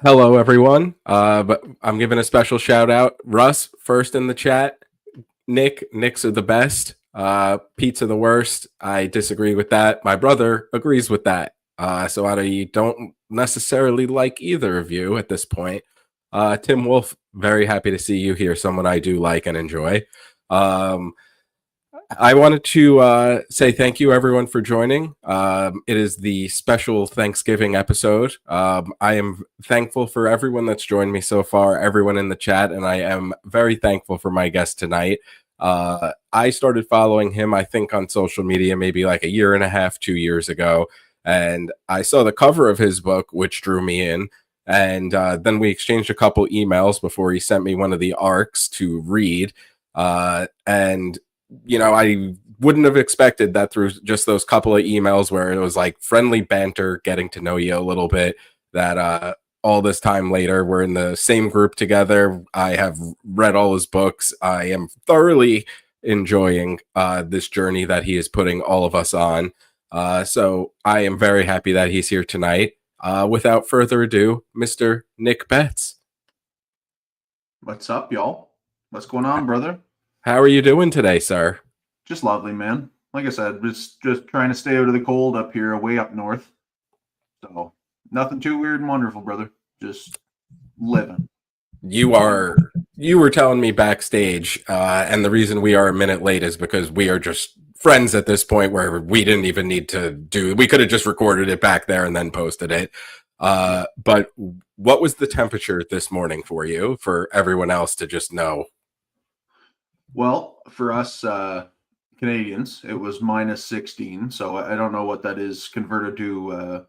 Hello, everyone. But I'm giving a special shout out. Russ, first in the chat. Nick's are the best. Pete's are the worst. I disagree with that. My brother agrees with that. So I don't necessarily like either of you at this point. Tim Wolf, very happy to see you here. Someone I do like and enjoy. Um, I wanted to say thank you, everyone, for joining. It is the special Thanksgiving episode. I am thankful for everyone that's joined me so far, everyone in the chat, and I am very thankful for my guest tonight. I started following him, I think, on social media maybe like a year and a half, 2 years ago, and I saw the cover of his book, which drew me in. And then we exchanged a couple emails before he sent me one of the arcs to read. And I wouldn't have expected that through just those couple of emails where it was like friendly banter, getting to know you a little bit, that all this time later, we're in the same group together. I have read all his books. I am thoroughly enjoying this journey that he is putting all of us on. So I am very happy that he's here tonight. Without further ado, Mr. Nick Betts. What's up, y'all? What's going on, brother? How are you doing today, sir? Just lovely, man. Like I said, just trying to stay out of the cold up here, way up north. So nothing too weird and wonderful, brother. Just living. You were telling me backstage, and the reason we are a minute late is because we are just friends at this point where we didn't even need to we could have just recorded it back there and then posted it. But what was the temperature this morning for you, for everyone else to just know? Well, for us Canadians, it was minus 16. So I don't know what that is converted to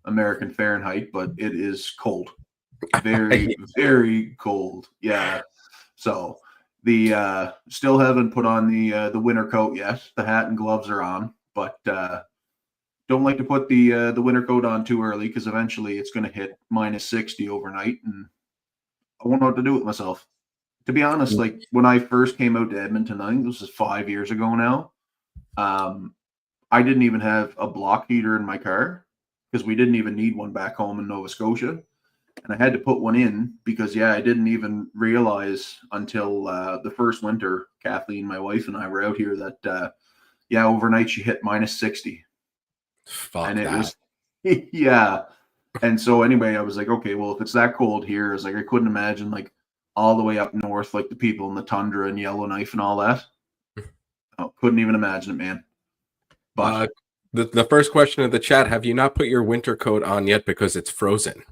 American Fahrenheit, but it is cold. Very, very cold. Yeah. So the still haven't put on the winter coat yet. The hat and gloves are on, but don't like to put the winter coat on too early because eventually it's going to hit minus 60 overnight, and I won't know what to do with myself. To be honest, like when I first came out to Edmonton, I think this is 5 years ago now. I didn't even have a block heater in my car because we didn't even need one back home in Nova Scotia. And I had to put one in because, I didn't even realize until the first winter, Kathleen, my wife, and I were out here that, overnight she hit minus 60. Fuck and it that. was, yeah. And so anyway, I was like, okay, well, if it's that cold here, I was like, I couldn't imagine like all the way up north, like the people in the tundra and Yellowknife and all that. Couldn't even imagine it, man. But the first question of the chat: have you not put your winter coat on yet because it's frozen?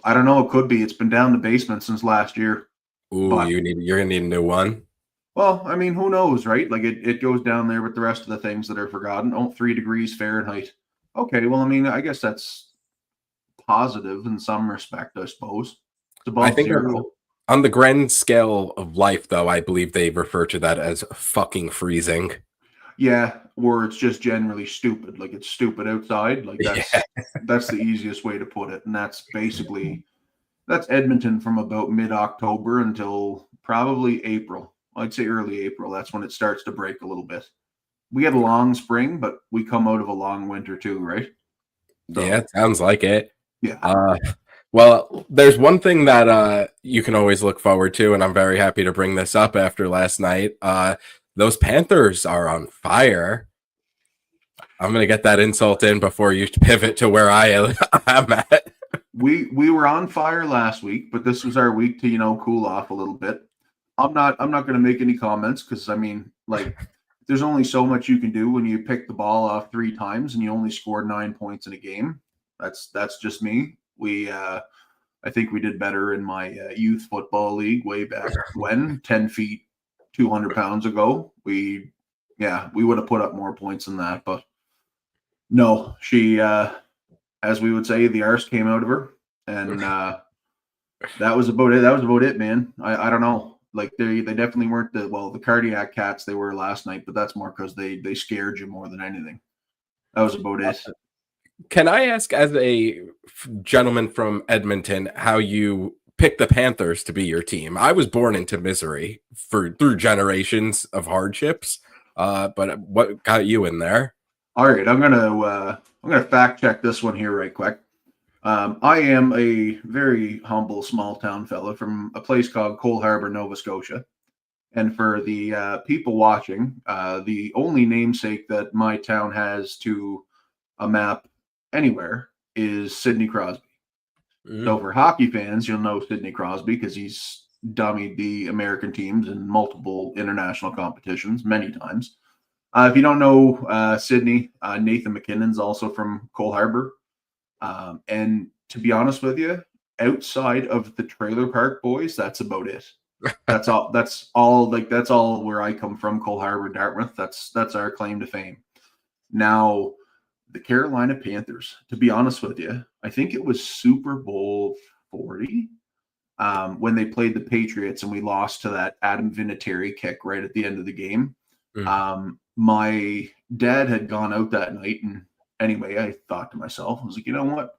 I don't know. It could be. It's been down the basement since last year. Ooh, you're gonna need a new one. Well, I mean, who knows, right? Like it goes down there with the rest of the things that are forgotten. Oh, 3 degrees Fahrenheit. Okay, well, I mean, I guess that's positive in some respect, I suppose. It's above I think zero. on the grand scale of life, though, I believe they refer to that as fucking freezing. Yeah, or it's just generally stupid. Like it's stupid outside. Like that's the easiest way to put it. And that's Edmonton from about mid-October until probably April. I'd say early April. That's when it starts to break a little bit. We had a long spring, but we come out of a long winter too, right? So, yeah, it sounds like it. Yeah. Well, there's one thing that you can always look forward to, and I'm very happy to bring this up after last night. Those Panthers are on fire. I'm gonna get that insult in before you pivot to where I'm at. We were on fire last week, but this was our week to cool off a little bit. I'm not going to make any comments because I mean, like, there's only so much you can do when you pick the ball off 3 times and you only scored 9 points in a game. That's just me. I think we did better in my youth football league way back when 10 feet, 200 pounds ago. We would have put up more points than that, but no, she, as we would say, the arse came out of her, and that was about it. That was about it, man. I don't know. Like they definitely weren't the cardiac cats they were last night, but that's more because they scared you more than anything. That was about it. Can I ask, as a gentleman from Edmonton, how you picked the Panthers to be your team? I was born into misery through generations of hardships, but what got you in there? All right, I'm gonna fact check this one here right quick. I am a very humble small town fella from a place called Cole Harbour, Nova Scotia. And for the people watching, the only namesake that my town has to a map anywhere is Sidney Crosby. Mm. So for hockey fans, you'll know Sidney Crosby because he's dummied the American teams in multiple international competitions many times. If you don't know Sidney, Nathan McKinnon's also from Cole Harbour. And to be honest with you, outside of the Trailer Park Boys, that's about it. That's all. That's all. Like that's all where I come from, Cole Harbour, Dartmouth. That's our claim to fame. Now, the Carolina Panthers. To be honest with you, I think it was Super Bowl 40 when they played the Patriots and we lost to that Adam Vinatieri kick right at the end of the game. My dad had gone out that night, and anyway, I thought to myself, I was like, you know what?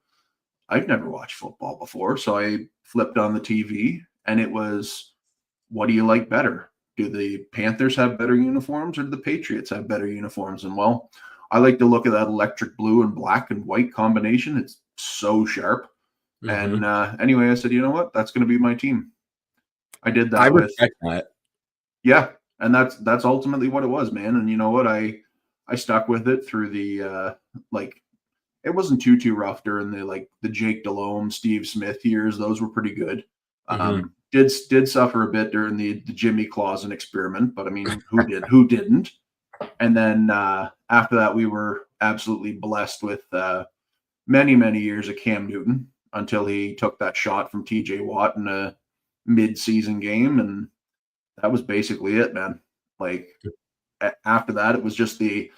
I've never watched football before, so I flipped on the TV, and it was, what do you like better? Do the Panthers have better uniforms, or do the Patriots have better uniforms? And well, I like to look at that electric blue and black and white combination. It's so sharp. And anyway, I said, you know what? That's going to be my team. I did that I with respect that. yeah, and that's ultimately what it was, man. And you know what? I stuck with it through the like it wasn't too rough during the Jake Delhomme, Steve Smith years. Those were pretty good. Did suffer a bit during the Jimmy Clausen experiment, but I mean, who didn't? And then after that, we were absolutely blessed with many years of Cam Newton until he took that shot from T.J. Watt in a mid-season game, and that was basically it, man. Like after that, it was just the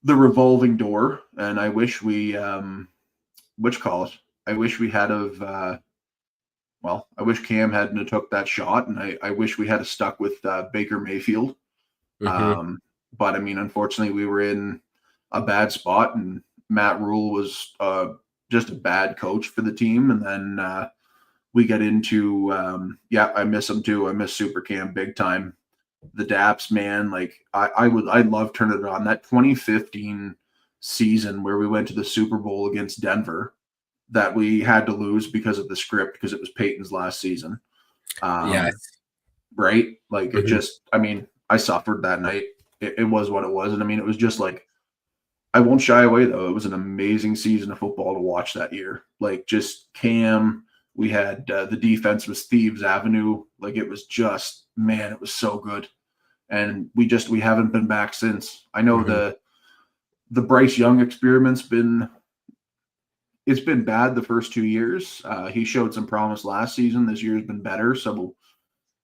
revolving door, and I wish we I wish we had I wish Cam hadn't have took that shot, and I wish we had have stuck with Baker Mayfield. But I mean, unfortunately, we were in a bad spot, and Matt Rule was just a bad coach for the team. And then we get into I miss him too. I miss Super Cam big time. The Daps, man, like I'd love turning it on. That 2015 season where we went to the Super Bowl against Denver that we had to lose because of the script, because it was Peyton's last season. Yes. Right? Like it just, I mean, I suffered that night. It was what it was. And I mean, it was just like, I won't shy away though. It was an amazing season of football to watch that year. Like just Cam, we had the defense was Thieves Avenue. Like it was just, man, it was so good. And we haven't been back since. I know the Bryce Young experiment's been bad the first 2 years. He showed some promise last season. This year's been better. So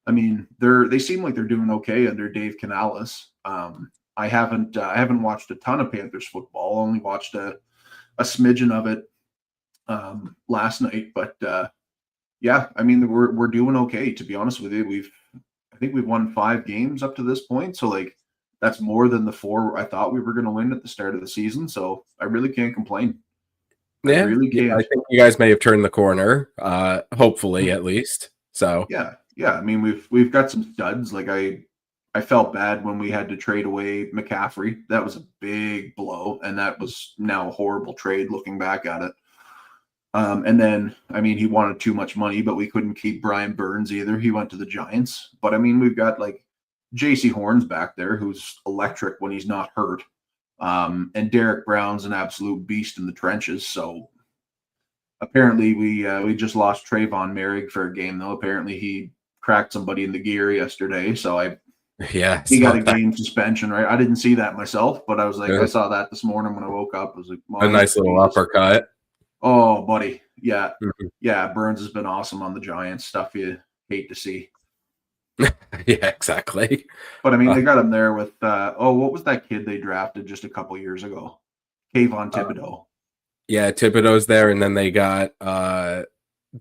I mean, they seem like they're doing okay under Dave Canales. I haven't watched a ton of Panthers football. Only watched a smidgen of it last night. But yeah, I mean, we're doing okay. To be honest with you, I think we've won 5 games up to this point. So like that's more than the 4 I thought we were going to win at the start of the season. So I really can't complain. Yeah, I really can't. I think you guys may have turned the corner. Hopefully, at least. So yeah. I mean, we've got some studs. Like I felt bad when we had to trade away McCaffrey. That was a big blow, and that was now a horrible trade looking back at it. And then, I mean, he wanted too much money, but we couldn't keep Brian Burns either. He went to the Giants. But I mean, we've got like J.C. Horns back there, who's electric when he's not hurt. And Derek Brown's an absolute beast in the trenches. So apparently we just lost Trayvon Merrick for a game, though. Apparently he cracked somebody in the gear yesterday. So he got a game suspension, right? I didn't see that myself, but I was like, I saw that this morning when I woke up. I was like, a nice little uppercut. Oh, buddy. Yeah. Yeah. Burns has been awesome on the Giants. Stuff you hate to see. Yeah, exactly. But I mean, they got him there with what was that kid they drafted just a couple years ago? Kayvon Thibodeau. Yeah, Thibodeau's there, and then they got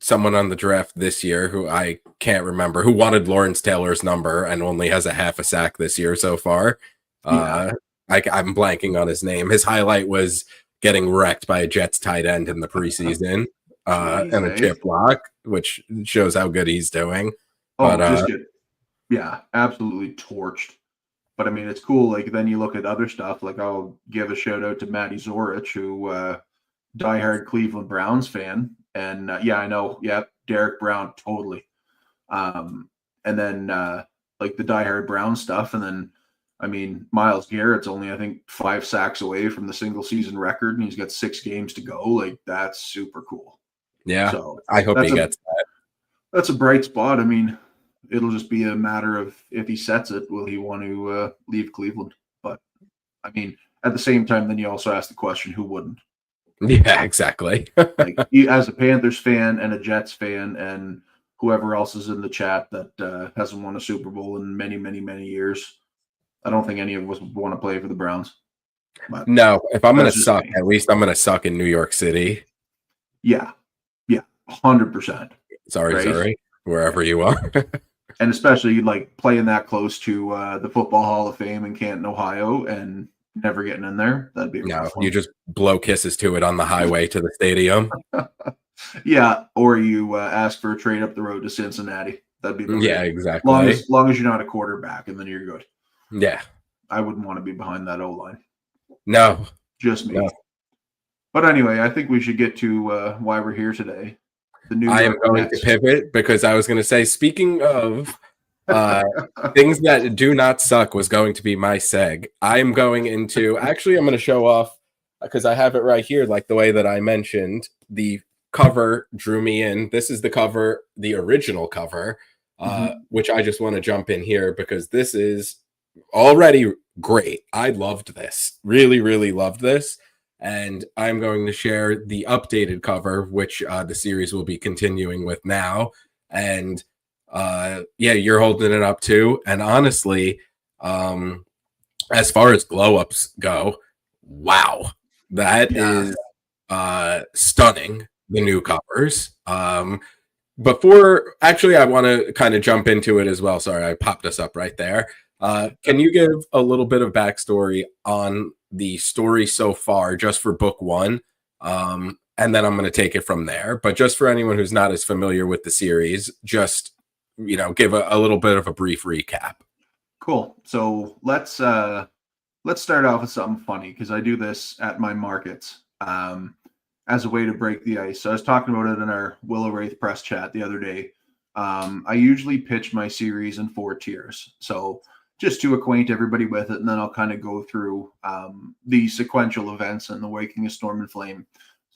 someone on the draft this year who I can't remember, who wanted Lawrence Taylor's number and only has a half a sack this year so far. I'm blanking on his name. His highlight was getting wrecked by a Jets tight end in the preseason and a chip block, which shows how good he's doing. Oh, but, absolutely torched. But I mean, it's cool. Like then you look at other stuff. Like I'll give a shout out to Matty Zorich, who diehard Cleveland Browns fan, and yeah, I know, yeah, Derek Brown, totally. And then like the diehard Brown stuff, and then I mean Myles Garrett's only I think 5 sacks away from the single season record, and he's got 6 games to go. Like that's super cool. Yeah, So I hope that's he a gets that. that's a bright spot. I mean, it'll just be a matter of if he sets it, will he want to leave Cleveland? But I mean, at the same time, then you also ask the question, who wouldn't? Yeah, exactly. Like as a Panthers fan and a Jets fan and whoever else is in the chat that hasn't won a Super Bowl in many, many, many years, I don't think any of us would want to play for the Browns. But No, if I'm gonna that's just suck, me. at least I'm gonna suck in New York City. Yeah, 100%. Sorry, Right, wherever you are. and especially like playing that close to the Football Hall of Fame in Canton, Ohio, and never getting in there. That'd be a No, rough you one. just blow kisses to it on the highway to the stadium. Yeah, or you ask for a trade up the road to Cincinnati. That'd be about Yeah, it. exactly. Long as you're not a quarterback, and then you're good. Yeah. I wouldn't want to be behind that O line. No, Just me. no. But anyway, I think we should get to why we're here today. The New I am York going Jets. to pivot because I was going to say, speaking of things that do not suck, was going to be my seg. I'm going into, actually, I'm going to show off because I have it right here, like the way that I mentioned. The cover drew me in. This is the cover, the original cover, which I just want to jump in here because this is already great. I loved this. Really, really loved this. And I'm going to share the updated cover, which the series will be continuing with now. And yeah, you're holding it up too. And honestly, as far as glow ups go, wow, that is stunning. The new covers. Before, actually, I want to kind of jump into it as well. Sorry, I popped us up right there. Can you give a little bit of backstory on the story so far, just for book one? And then I'm going to take it from there. But just for anyone who's not as familiar with the series, just give a little bit of a brief recap. Cool. So let's start off with something funny because I do this at my markets as a way to break the ice. So I was talking about it in our Willow Wraith press chat the other day. I usually pitch my series in 4 tiers. So just to acquaint everybody with it, and then I'll kind of go through the sequential events and the Waking of Storm and Flame.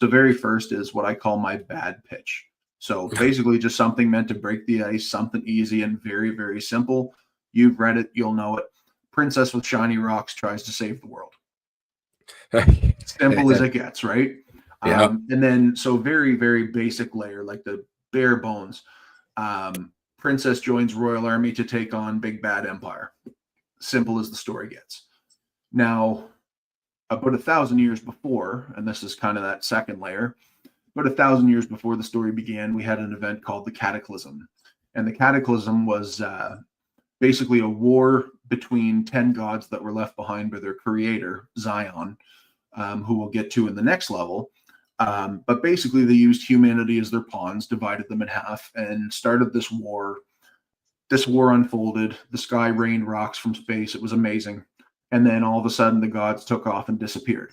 So very first is what I call my bad pitch. So basically just something meant to break the ice, something easy and very, very simple. You've read it, you'll know it. Princess with shiny rocks tries to save the world. Simple as it gets, right? Yeah. And then, so very, very basic layer, like the bare bones. Princess joins Royal Army to take on Big Bad Empire. Simple as the story gets. Now, about 1,000 years before, and this is kind of that second layer, about 1,000 years before the story began, we had an event called the Cataclysm. And the Cataclysm was basically a war between 10 gods that were left behind by their creator, Zion, who we'll get to in the next level. But basically, they used humanity as their pawns, divided them in half, and started this war. This war unfolded. The sky rained rocks from space. It was amazing. And then all of a sudden, the gods took off and disappeared.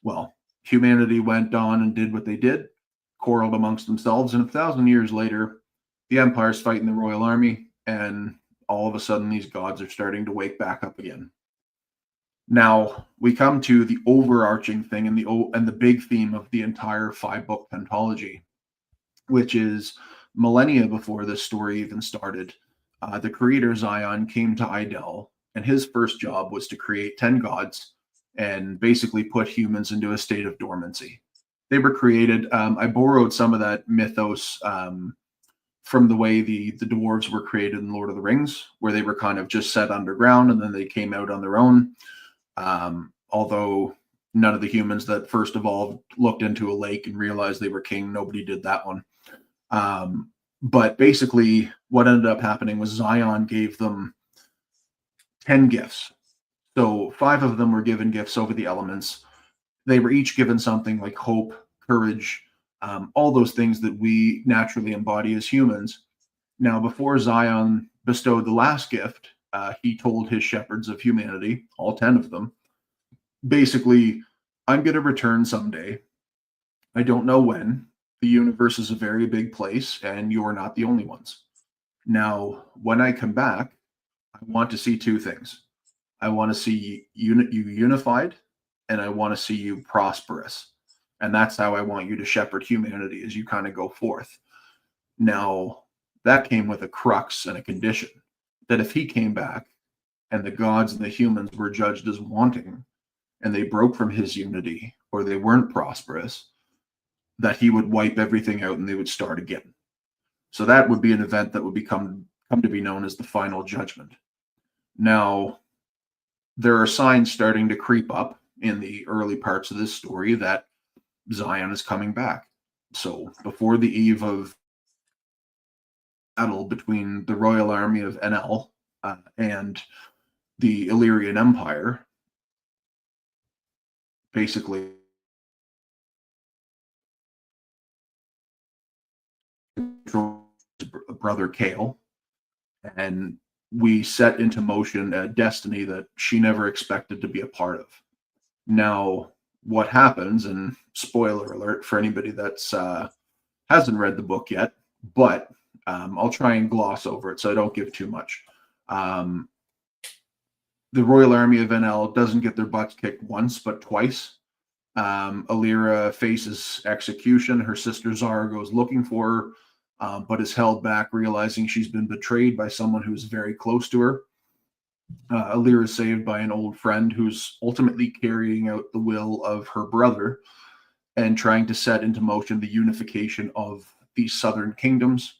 Well, humanity went on and did what they did, quarreled amongst themselves. And 1,000 years later, the Empire's fighting the Royal Army, and all of a sudden, these gods are starting to wake back up again. Now we come to the overarching thing and the big theme of the entire 5-book pentology, which is millennia before this story even started. The creator Zion came to Idel, and his first job was to create 10 gods and basically put humans into a state of dormancy. They were created. I borrowed some of that mythos from the way the dwarves were created in Lord of the Rings, where they were kind of just set underground and then they came out on their own. Although none of the humans that first evolved looked into a lake and realized they were king. Nobody did that one. But basically what ended up happening was Zion gave them 10 gifts. So 5 of them were given gifts over the elements. They were each given something like hope, courage, all those things that we naturally embody as humans. Now, before Zion bestowed the last gift, he told his shepherds of humanity, all 10 of them, basically, I'm going to return someday. I don't know when. The universe is a very big place, and you're not the only ones. Now, when I come back, I want to see two things. I want to see you unified, and I want to see you prosperous. And that's how I want you to shepherd humanity as you kind of go forth. Now, that came with a crux and a condition that if he came back and the gods and the humans were judged as wanting and they broke from his unity or they weren't prosperous, that he would wipe everything out and they would start again. So that would be an event that would come to be known as the final judgment. Now, there are signs starting to creep up in the early parts of this story that Zion is coming back. So before the eve of battle between the royal army of Enel and the Illyrian Empire, basically brother Kale, and we set into motion a destiny that she never expected to be a part of. Now, what happens, and spoiler alert for anybody that's hasn't read the book yet, but I'll try and gloss over it so I don't give too much. The Royal Army of Enel doesn't get their butts kicked once, but twice. Alira faces execution. Her sister Zara goes looking for her, but is held back, realizing she's been betrayed by someone who's very close to her. Alira is saved by an old friend who's ultimately carrying out the will of her brother and trying to set into motion the unification of these southern kingdoms.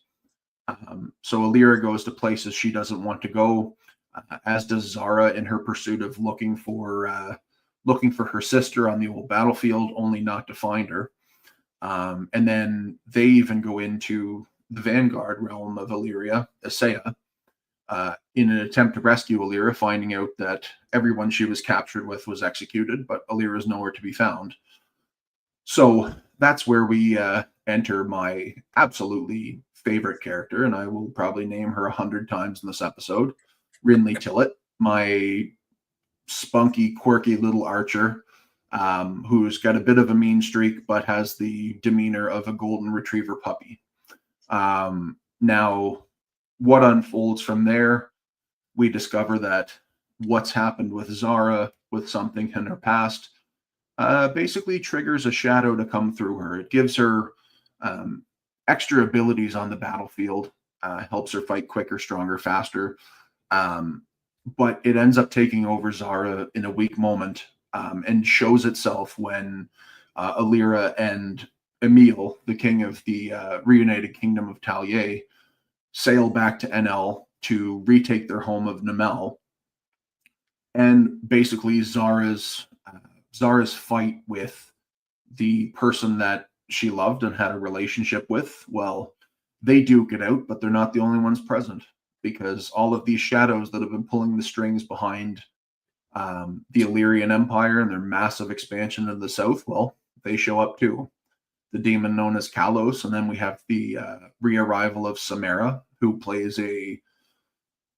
So Alira goes to places she doesn't want to go, as does Zara in her pursuit of looking for her sister on the old battlefield, only not to find her. And then they even go into the vanguard realm of Illyria, Isaiah, in an attempt to rescue Alira, finding out that everyone she was captured with was executed, but Alira is nowhere to be found. So that's where we enter my absolutely favorite character, and I will probably name her 100 times in this episode, Rinley Tillett, my spunky, quirky little archer, who's got a bit of a mean streak, but has the demeanor of a golden retriever puppy. Now, what unfolds from there, we discover that what's happened with Zara, with something in her past, basically triggers a shadow to come through her. It gives her extra abilities on the battlefield, helps her fight quicker, stronger, faster. But it ends up taking over Zara in a weak moment, and shows itself when Alira and Emil, the king of the reunited kingdom of Talyea, sail back to Enel to retake their home of Namel. And basically Zara's fight with the person that she loved and had a relationship with, well, they duke it out, but they're not the only ones present, because all of these shadows that have been pulling the strings behind the Illyrian Empire and their massive expansion in the south, well, they show up too. The demon known as Kalos, and then we have the re-arrival of Samara, who plays a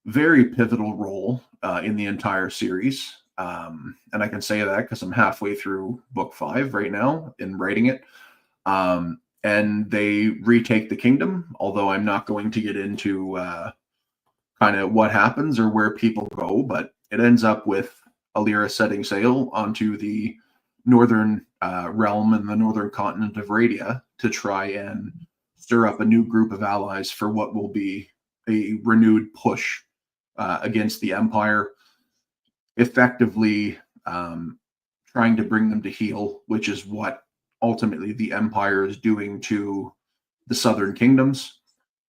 very pivotal role in the entire series. And I can say that because I'm halfway through book 5 right now in writing it. And they retake the kingdom, although I'm not going to get into kind of what happens or where people go, but it ends up with Alira setting sail onto the northern realm and the northern continent of Radia to try and stir up a new group of allies for what will be a renewed push against the Empire, effectively trying to bring them to heel, which is what ultimately the Empire is doing to the southern kingdoms.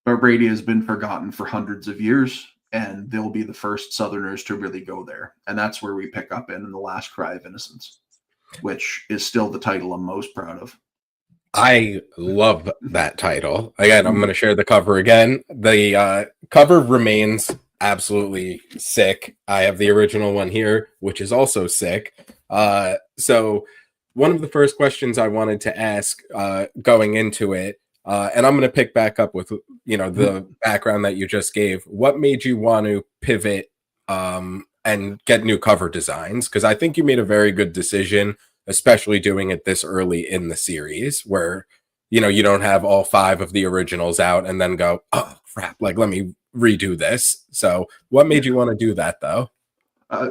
But Radia has been forgotten for hundreds of years, and they'll be the first Southerners to really go there. And that's where we pick up in The Last Cry of Innocence, which is still the title I'm most proud of. I love that title. Again, I'm going to share the cover again. The cover remains absolutely sick. I have the original one here, which is also sick. So one of the first questions I wanted to ask going into it, and I'm going to pick back up with, the background that you just gave. What made you want to pivot and get new cover designs? Because I think you made a very good decision especially doing it this early in the series where, you don't have all 5 of the originals out and then go, oh crap, like let me redo this. So what made you want to do that though?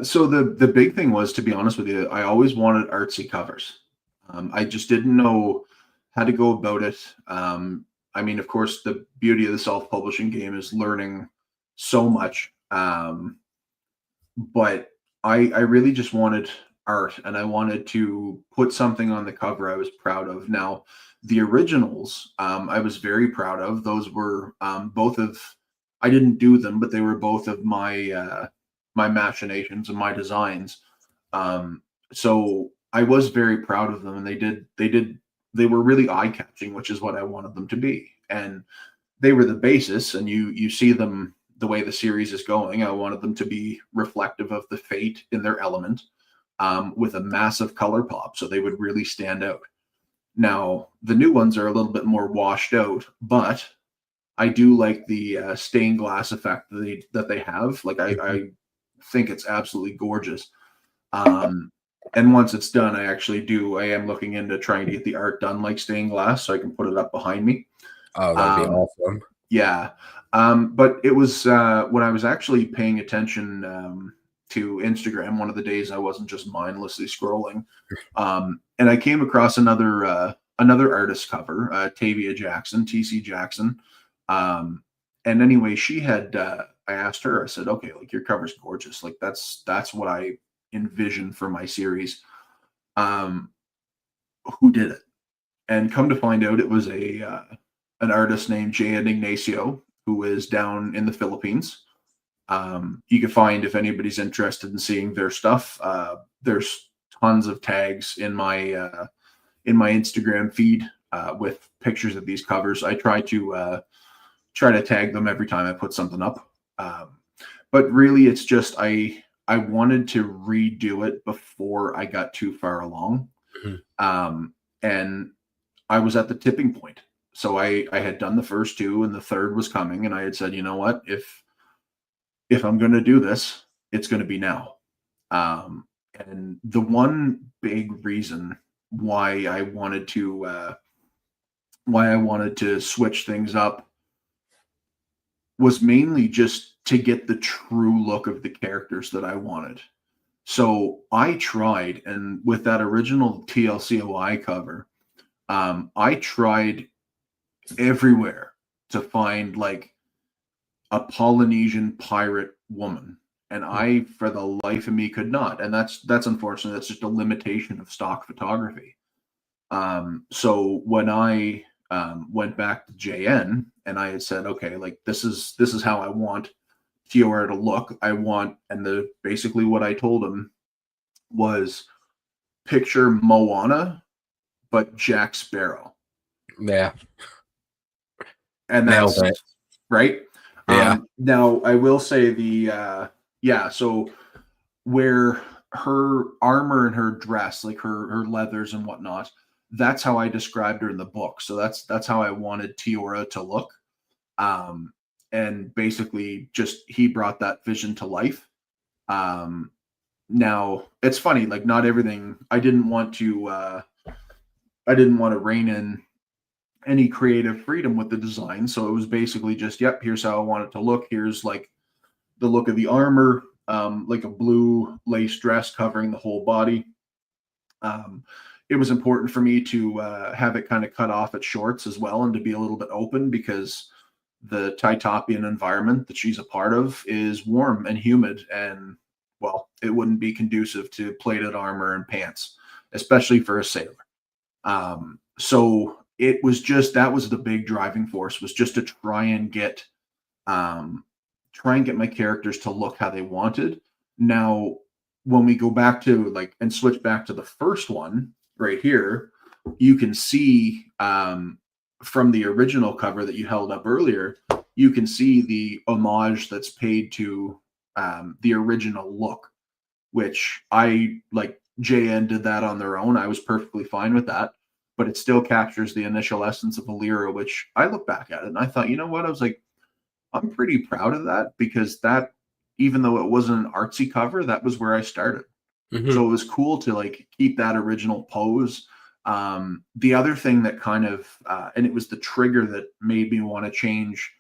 So the big thing was, to be honest with you, I always wanted artsy covers. I just didn't know how to go about it. I mean, of course, the beauty of the self-publishing game is learning so much. But I really just wanted art, and I wanted to put something on the cover I was proud of. Now, the originals, I was very proud of. Those were both of, I didn't do them, but they were both of my machinations and my designs. So I was very proud of them, and they were really eye catching, which is what I wanted them to be. And they were the basis, and you see them the way the series is going. I wanted them to be reflective of the Fate in their element, with a massive color pop, so they would really stand out. Now, the new ones are a little bit more washed out, but I do like the stained glass effect that they have. Like I think it's absolutely gorgeous. And once it's done, I am looking into trying to get the art done like stained glass so I can put it up behind me. Oh, that'd be awesome. Yeah. But it was when I was actually paying attention to Instagram one of the days I wasn't just mindlessly scrolling. And I came across another artist cover, Tavia Jackson, TC Jackson. And anyway, she had I asked her, I said, okay, like your cover's gorgeous. Like that's what I envision for my series. Who did it? And come to find out, it was an artist named Jan Ignacio, who is down in the Philippines. You can find, if anybody's interested in seeing their stuff, there's tons of tags in my Instagram feed with pictures of these covers. I try to tag them every time I put something up. But really, it's just I wanted to redo it before I got too far along. Mm-hmm. And I was at the tipping point. So I had done the first 2 and the third was coming, and I had said, you know what, if I'm going to do this, it's going to be now. And the one big reason why I wanted to switch things up was mainly just to get the true look of the characters that I wanted. So I tried, and with that original TLCOI cover, I tried everywhere to find like a Polynesian pirate woman, and I, for the life of me, could not. And that's unfortunate. That's just a limitation of stock photography. So when I went back to JN and I had said, okay, like this is how I want Tiora to look. And basically what I told him was picture Moana, but Jack Sparrow. Yeah. And that's right. Yeah. Now I will say so where her armor and her dress, like her leathers and whatnot, that's how I described her in the book. So that's how I wanted Tiora to look. And basically just he brought that vision to life. Now it's funny, like not everything, I didn't want to rein in any creative freedom with the design. So it was basically just, yep, here's how I want it to look. Here's like the look of the armor, like a blue lace dress covering the whole body. It was important for me to have it kind of cut off at shorts as well, and to be a little bit open, because the Tytopian environment that she's a part of is warm and humid, and well, it wouldn't be conducive to plated armor and pants, especially for a sailor. So it was just, that was the big driving force, was just to try and get my characters to look how they wanted. Now, when we go back to and switch back to the first one right here, you can see from the original cover that you held up earlier, you can see the homage that's paid to the original look, which I like. JN did that on their own. I was perfectly fine with that, but it still captures the initial essence of Alira, which I look back at it and I thought, you know what? I was like, I'm pretty proud of that, because that, even though it wasn't an artsy cover, that was where I started. Mhm. So it was cool to like keep that original pose. The other thing that kind of, and it was the trigger that made me want to change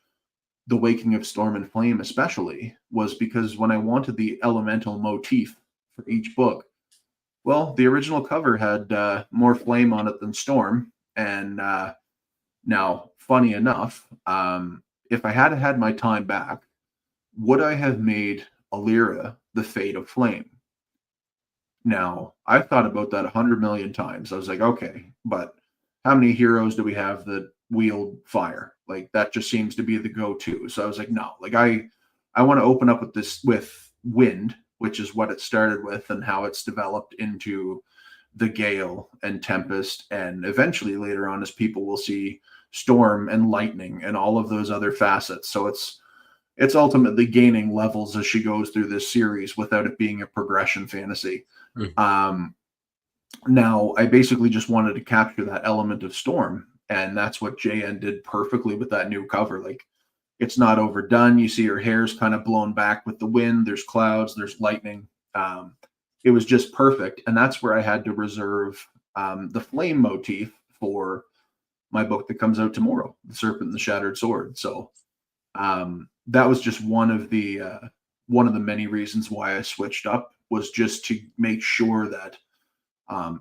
the Waking of Storm and Flame, especially, was because when I wanted the elemental motif for each book, well, the original cover had more flame on it than storm. And now, funny enough, if I had had my time back, would I have made Alira the Fate of Flame? Now, I've thought about that 100 million times. I was like, okay, but how many heroes do we have that wield fire? Like that just seems to be the go-to. So I was like, no, like I want to open up with this with wind, which is what it started with and how it's developed into the gale and tempest, and eventually later on as people will see storm and lightning and all of those other facets. So it's ultimately gaining levels as she goes through this series without it being a progression fantasy. Mhm. Um, Now, I basically just wanted to capture that element of storm, and that's what JN did perfectly with that new cover. Like, it's not overdone. You see her hair's kind of blown back with the wind. There's clouds. There's lightning. Um, it was just perfect, and that's where I had to reserve the flame motif for my book that comes out tomorrow, "The Serpent and the Shattered Sword." So that was just one of the many reasons why I switched up, was just to make sure that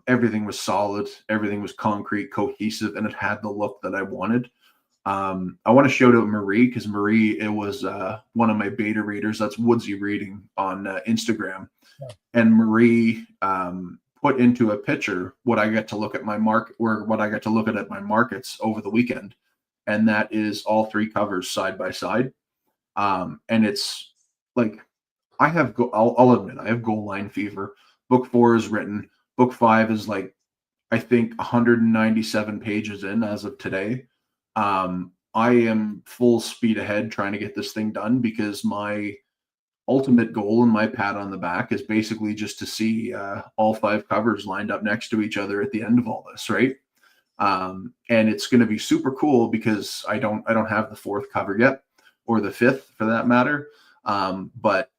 everything was solid, everything was concrete, cohesive, and it had the look that I wanted. I want to shout out Marie, because Marie, it was one of my beta readers. That's Woodsy Reading on Instagram. And Marie put into a picture what I get to look at my market, or what I got to look at my markets over the weekend. And that is all three covers side by side. And it's like, I'll admit, I have goal line fever. Book 4 is written. Book 5 is like, I think 197 pages in as of today. I am full speed ahead trying to get this thing done, because my ultimate goal and my pat on the back is basically just to see all 5 covers lined up next to each other at the end of all this, right? And it's going to be super cool, because I don't have the 4th cover yet, or the 5th for that matter. But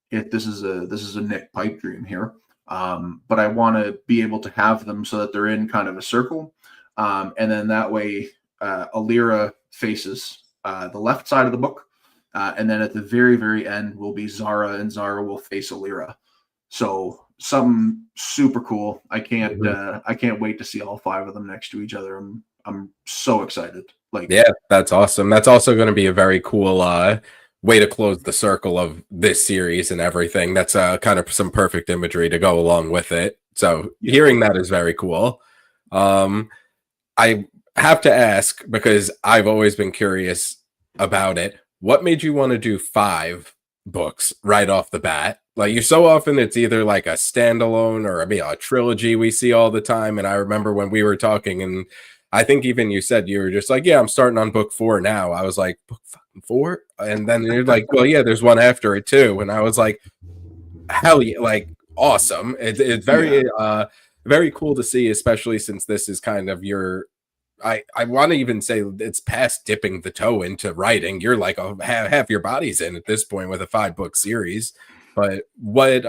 this is a Nick pipe dream here. But I want to be able to have them so that they're in kind of a circle, and then that way Alira faces the left side of the book, and then at the very very end will be Zara, and Zara will face Alira. So something super cool. I can't wait to see all 5 of them next to each other. I'm so excited. Like, Yeah, that's awesome. That's also going to be a very cool way to close the circle of this series and everything. That's kind of some perfect imagery to go along with it. So yeah. hearing that is very cool. I have to ask, because I've always been curious about it. What made you want to do 5 books right off the bat? Like, you so often it's either like a standalone or a trilogy we see all the time. And I remember when we were talking, and I think even you said you were just like, yeah, I'm starting on book 4 now. I was like, book 4? And then you're like, well, yeah, there's one after it too. And I was like, hell yeah, like awesome. It's Yeah. very cool to see, especially since this is kind of your, I want to even say it's past dipping the toe into writing. You're like half your body's in at this point with a 5-book series. But what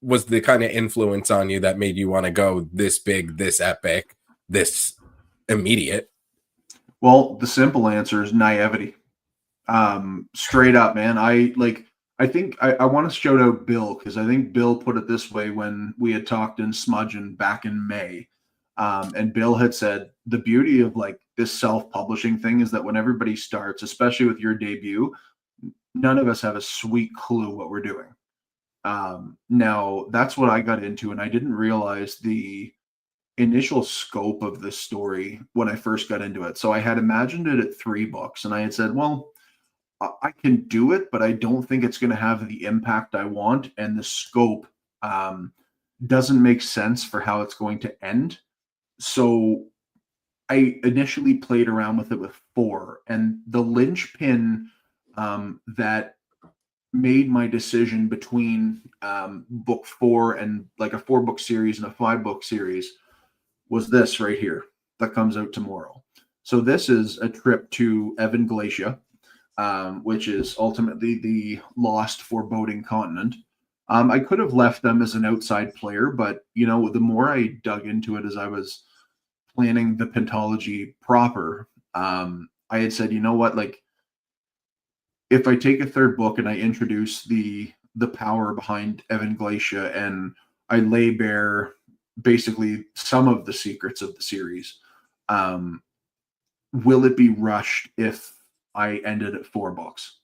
was the kind of influence on you that made you want to go this big, this epic, this immediate? Well, the simple answer is naivety. Straight up, man. I think I want to shout out Bill, because I think Bill put it this way when we had talked in Smudging back in May. And Bill had said the beauty of like this self-publishing thing is that when everybody starts, especially with your debut, none of us have a sweet clue what we're doing. Now that's what I got into, and I didn't realize the initial scope of this story when I first got into it. So I had imagined it at 3 books, and I had said, well, I can do it, but I don't think it's going to have the impact I want, and the scope um, doesn't make sense for how it's going to end. So I initially played around with it with 4, and the linchpin that made my decision between book 4 and like a 4-book series and a 5-book series was this right here that comes out tomorrow. So this is a trip to Evan Glacia, which is ultimately the lost foreboding continent. I could have left them as an outside player, but the more I dug into it as I was planning the pentology proper, I had said, you know what, like if I take a third book and I introduce the power behind Evan Glacia and I lay bare basically some of the secrets of the series, um, will it be rushed if I ended at 4 books?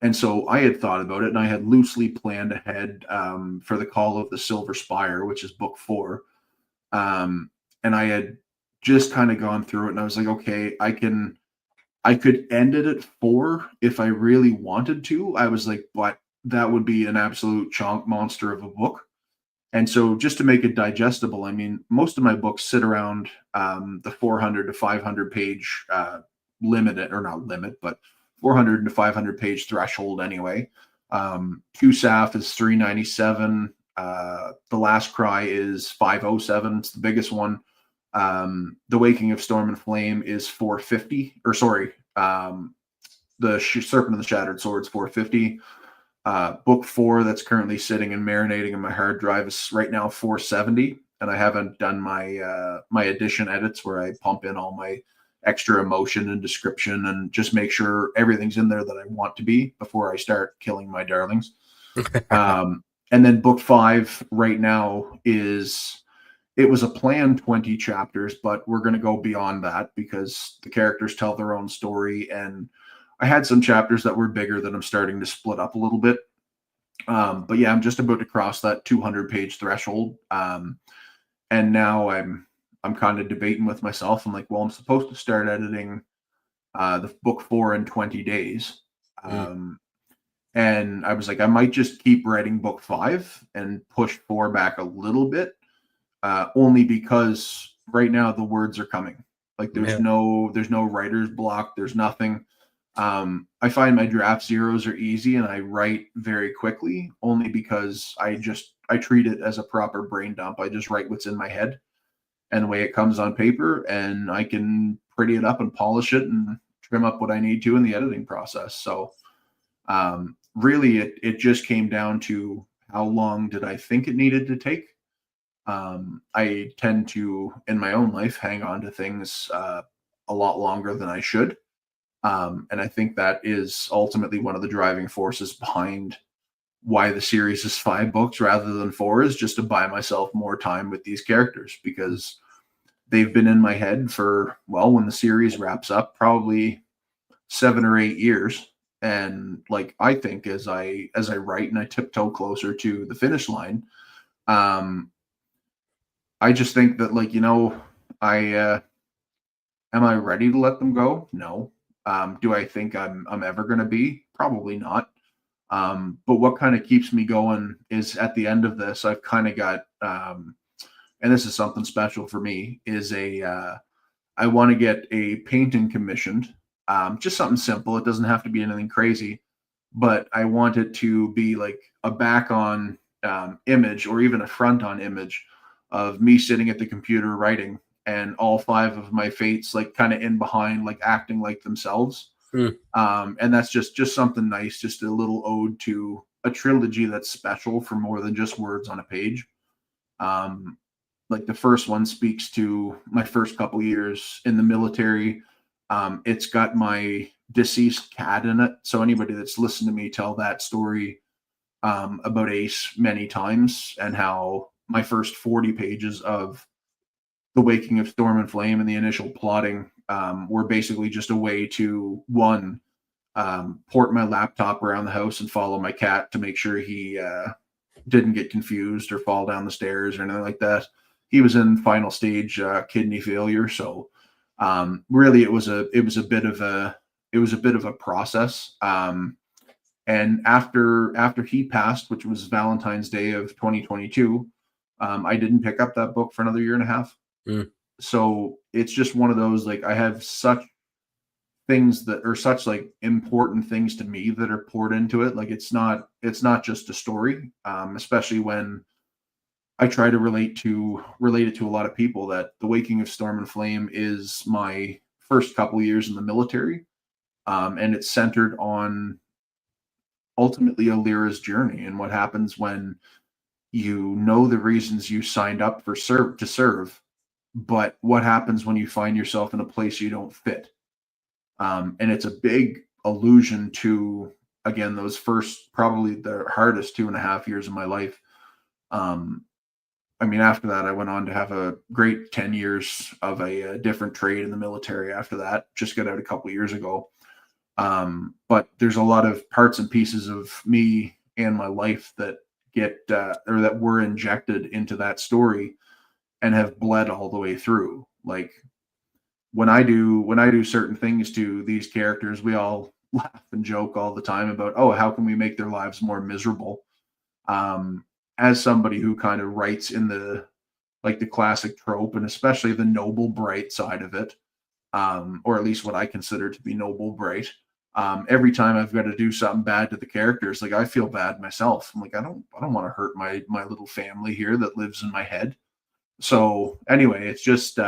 And so I had thought about it and I had loosely planned ahead for the Call of the Silver Spire, which is book 4. And I had just kind of gone through it and I was like, okay, I could end it at 4 if I really wanted to. I was like, but that would be an absolute chunk monster of a book. And so just to make it digestible, I mean, most of my books sit around the 400 to 500 page limit, or not limit, but 400 to 500 page threshold anyway. QSAF is 397. The Last Cry is 507. It's the biggest one. The Waking of Storm and Flame is 450, or sorry, the Serpent of the Shattered Sword is 450. Book 4 that's currently sitting and marinating in my hard drive is right now 470, and I haven't done my edition edits where I pump in all my extra emotion and description and just make sure everything's in there that I want to be before I start killing my darlings. And then book 5 right now it was a planned 20 chapters, but we're going to go beyond that because the characters tell their own story. And I had some chapters that were bigger that I'm starting to split up a little bit. But yeah, I'm just about to cross that 200 page threshold. And now I'm kind of debating with myself. I'm like, well, I'm supposed to start editing the book 4 in 20 days. And I was like, I might just keep writing book 5 and push 4 back a little bit, only because right now the words are coming. Like there's no writer's block. There's nothing. I find my draft zeros are easy and I write very quickly, only because I treat it as a proper brain dump. I just write what's in my head and the way it comes on paper, and I can pretty it up and polish it and trim up what I need to in the editing process. So really it just came down to how long did I think it needed to take. I tend to, in my own life, hang on to things a lot longer than I should. And I think that is ultimately one of the driving forces behind why the series is 5 books rather than 4, is just to buy myself more time with these characters, because they've been in my head for, well, when the series wraps up, probably 7 or 8 years. And like, I think as I write and I tiptoe closer to the finish line, I just think that, like, am I ready to let them go? No. Do I think I'm ever going to be? Probably not. But what kind of keeps me going is at the end of this, I've kind of got, and this is something special for me, is I want to get a painting commissioned, just something simple. It doesn't have to be anything crazy, but I want it to be like a back on image, or even a front on image of me sitting at the computer writing, and all 5 of my fates like kind of in behind, like acting like themselves. And that's just something nice, just a little ode to a trilogy that's special for more than just words on a page. Like the first one speaks to my first couple years in the military. It's got my deceased cat in it. So anybody that's listened to me tell that story about Ace many times, and how my first 40 pages of The Waking of Storm and Flame and the initial plotting were basically just a way to, one, port my laptop around the house and follow my cat to make sure he didn't get confused or fall down the stairs or anything like that. He was in final stage kidney failure, so really it was a bit of a process. And after he passed, which was Valentine's Day of 2022, I didn't pick up that book for another year and a half. So it's just one of those, like, I have such things that are such like important things to me that are poured into it. Like it's not just a story, especially when I try to relate it to a lot of people, that The Waking of Storm and Flame is my first couple years in the military. And it's centered on ultimately Alira's journey and what happens when you know the reasons you signed up for serve, but what happens when you find yourself in a place you don't fit. And it's a big allusion to, again, those first, probably the hardest 2.5 years of my life. Um, I mean, after that, I went on to have a great 10 years of a different trade in the military after that. Just got out a couple years ago. But there's a lot of parts and pieces of me and my life that get or that were injected into that story and have bled all the way through. Like when I do certain things to these characters, we all laugh and joke all the time about, oh, how can we make their lives more miserable? Um, as somebody who kind of writes in the like the classic trope and especially the noble bright side of it, or at least what I consider to be noble bright. Every time I've got to do something bad to the characters, like I feel bad myself. I'm like, I don't want to hurt my little family here that lives in my head. So anyway, it's just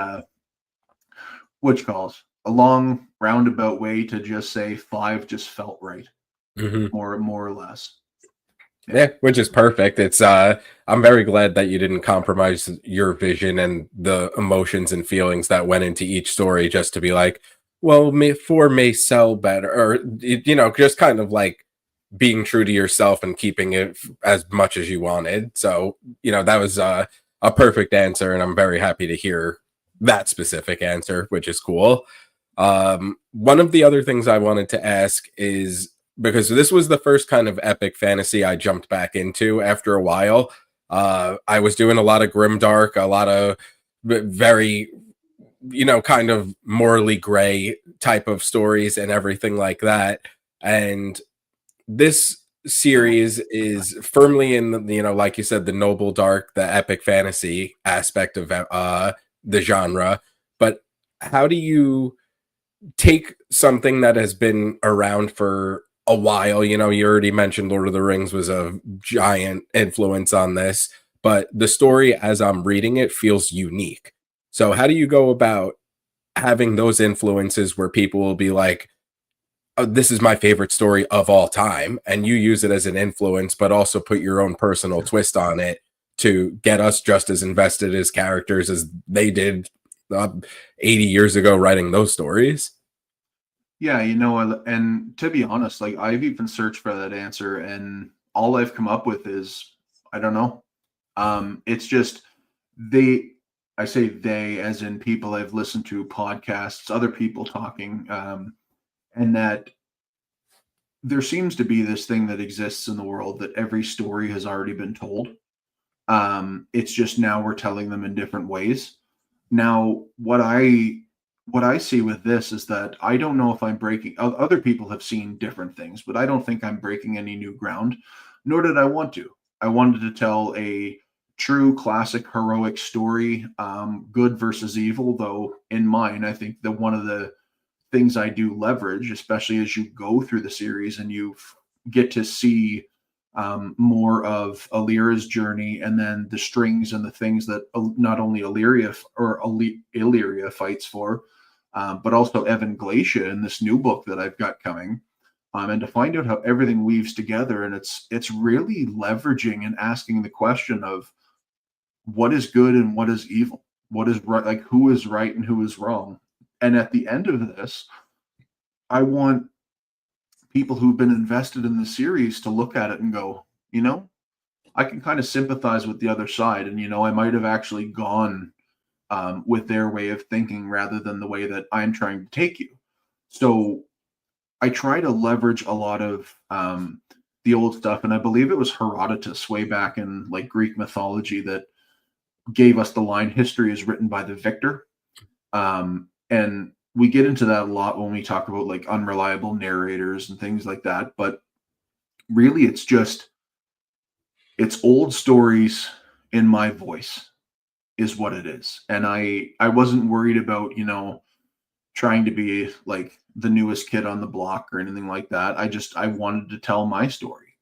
which calls a long roundabout way to just say five just felt right, Mhm. more or less. Yeah, which is perfect. It's I'm very glad that you didn't compromise your vision and the emotions and feelings that went into each story just to be like, well, four may sell better, or just kind of like being true to yourself and keeping it as much as you wanted. So, that was a perfect answer, and I'm very happy to hear that specific answer, which is cool. One of the other things I wanted to ask is, because this was the first kind of epic fantasy I jumped back into after a while. I was doing a lot of grimdark, a lot of very, kind of morally gray type of stories and everything like that. And this series is firmly in the, like you said, the noble dark, the epic fantasy aspect of the genre. But how do you take something that has been around for a while? You already mentioned Lord of the Rings was a giant influence on this, but the story as I'm reading it feels unique. So how do you go about having those influences where people will be like, oh, this is my favorite story of all time, and you use it as an influence, but also put your own personal twist on it to get us just as invested as characters as they did uh, 80 years ago writing those stories? Yeah, and to be honest, like I've even searched for that answer, and all I've come up with is I don't know. It's just they. I say they as in people I've listened to podcasts, other people talking, and that there seems to be this thing that exists in the world that every story has already been told. It's just now we're telling them in different ways. Now, what I see with this is that I don't know if I'm breaking. Other people have seen different things, but I don't think I'm breaking any new ground. Nor did I want to. I wanted to tell a true classic heroic story, good versus evil. Though in mine, I think that one of the things I do leverage, especially as you go through the series and you get to see more of Alira's journey, and then the strings and the things that not only Illyria fights for, but also Evan Glacia in this new book that I've got coming. And to find out how everything weaves together, and it's really leveraging and asking the question of what is good and what is evil, what is right, like who is right and who is wrong. And at the end of this, I want people who've been invested in the series to look at it and go, I can kind of sympathize with the other side, and I might have actually gone with their way of thinking rather than the way that I'm trying to take you. So I try to leverage a lot of the old stuff, and I believe it was Herodotus way back in like Greek mythology that gave us the line "History is written by the victor," and we get into that a lot when we talk about like unreliable narrators and things like that. But really, it's old stories in my voice is what it is, and I wasn't worried about trying to be like the newest kid on the block or anything like that. I wanted to tell my story,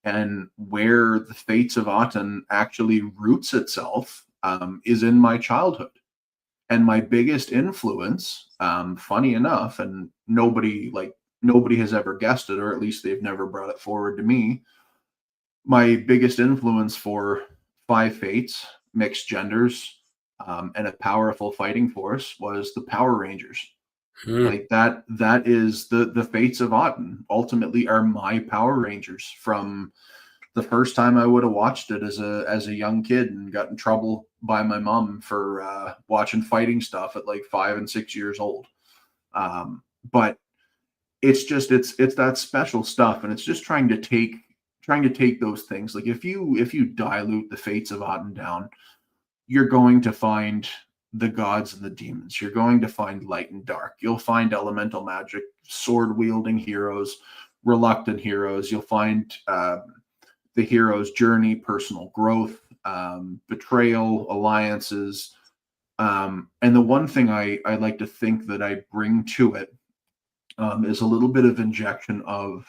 and where the Fates of Aten actually roots itself is in my childhood. And my biggest influence, funny enough, and nobody like nobody has ever guessed it, or at least they've never brought it forward to me. My biggest influence for Five Fates, mixed genders, and a powerful fighting force was the Power Rangers. Like that is the Fates of Auden ultimately are my Power Rangers from the first time I would have watched it as a young kid and got in trouble by my mom for watching fighting stuff at like 5 and 6 years old. But it's just it's that special stuff, and it's just trying to take those things. Like if you dilute the Fates of Auden down, you're going to find the gods and the demons. You're going to find light and dark. You'll find elemental magic, sword wielding heroes, reluctant heroes. You'll find the hero's journey, personal growth, betrayal, alliances. And the one thing I like to think that I bring to it is a little bit of injection of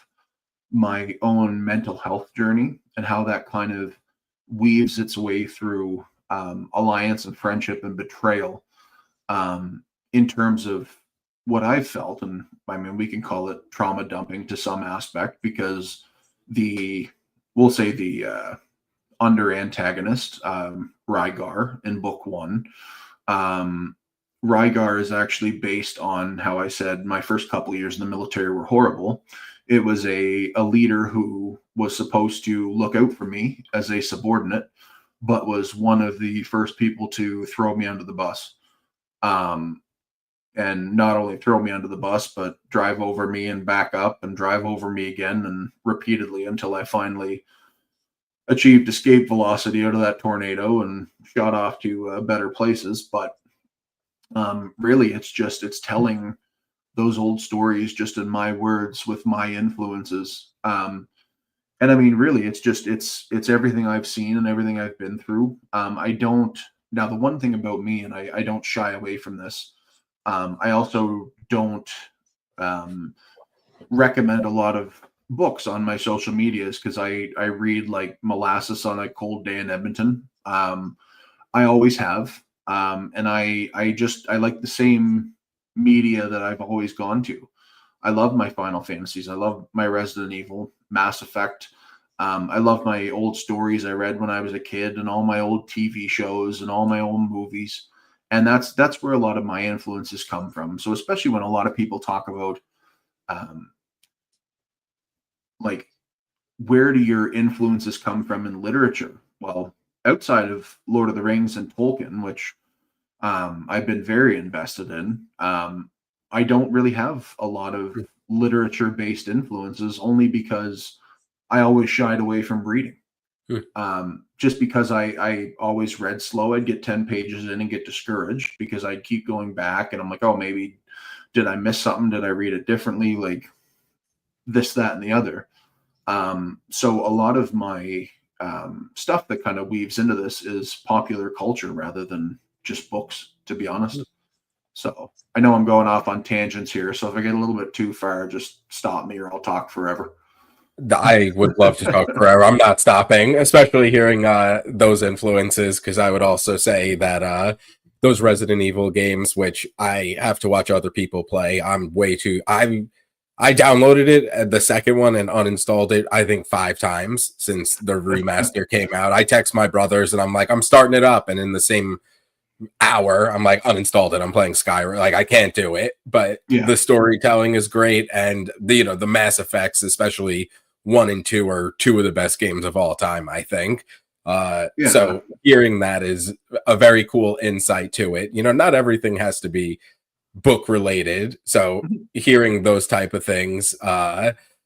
my own mental health journey and how that kind of weaves its way through alliance and friendship and betrayal in terms of what I've felt. And I mean, we can call it trauma dumping to some aspect, because we'll say the under antagonist, Rygar in book 1, Rygar is actually based on how I said my first couple of years in the military were horrible. It was a leader who was supposed to look out for me as a subordinate, but was one of the first people to throw me under the bus. And not only throw me under the bus, but drive over me and back up and drive over me again, and repeatedly until I finally achieved escape velocity out of that tornado and shot off to better places. But really, it's telling those old stories just in my words with my influences. And I mean, really, it's everything I've seen and everything I've been through. Now the one thing about me, and I don't shy away from this, I also don't recommend a lot of books on my social medias, because I read like molasses on a cold day in Edmonton. I always have. And I like the same media that I've always gone to. I love my Final Fantasies. I love my Resident Evil, Mass Effect. I love my old stories I read when I was a kid, and all my old TV shows and all my old movies. And that's where a lot of my influences come from. So especially when a lot of people talk about like, where do your influences come from in literature? Well, outside of Lord of the Rings and Tolkien, which I've been very invested in, I don't really have a lot of literature-based influences, only because I always shied away from reading. Just because I always read slow. I'd get 10 pages in and get discouraged, because I'd keep going back and I'm like, oh, maybe did I miss something? Did I read it differently? Like this, that, and the other. So a lot of my stuff that kind of weaves into this is popular culture rather than just books, to be honest. So I know I'm going off on tangents here. So if I get a little bit too far, just stop me or I'll talk forever. I would love to talk forever. I'm not stopping, especially hearing those influences, because I would also say that those Resident Evil games, which I have to watch other people play, I downloaded it, the second one, and uninstalled it, I think 5 times since the remaster came out. I text my brothers and I'm like, I'm starting it up, and in the same hour, I'm like, uninstalled it. I'm playing Skyrim. Like, I can't do it, but the storytelling is great, and the Mass Effects, especially 1 and 2, are 2 of the best games of all time, I think. So hearing that is a very cool insight to it. Not everything has to be book related, so hearing those type of things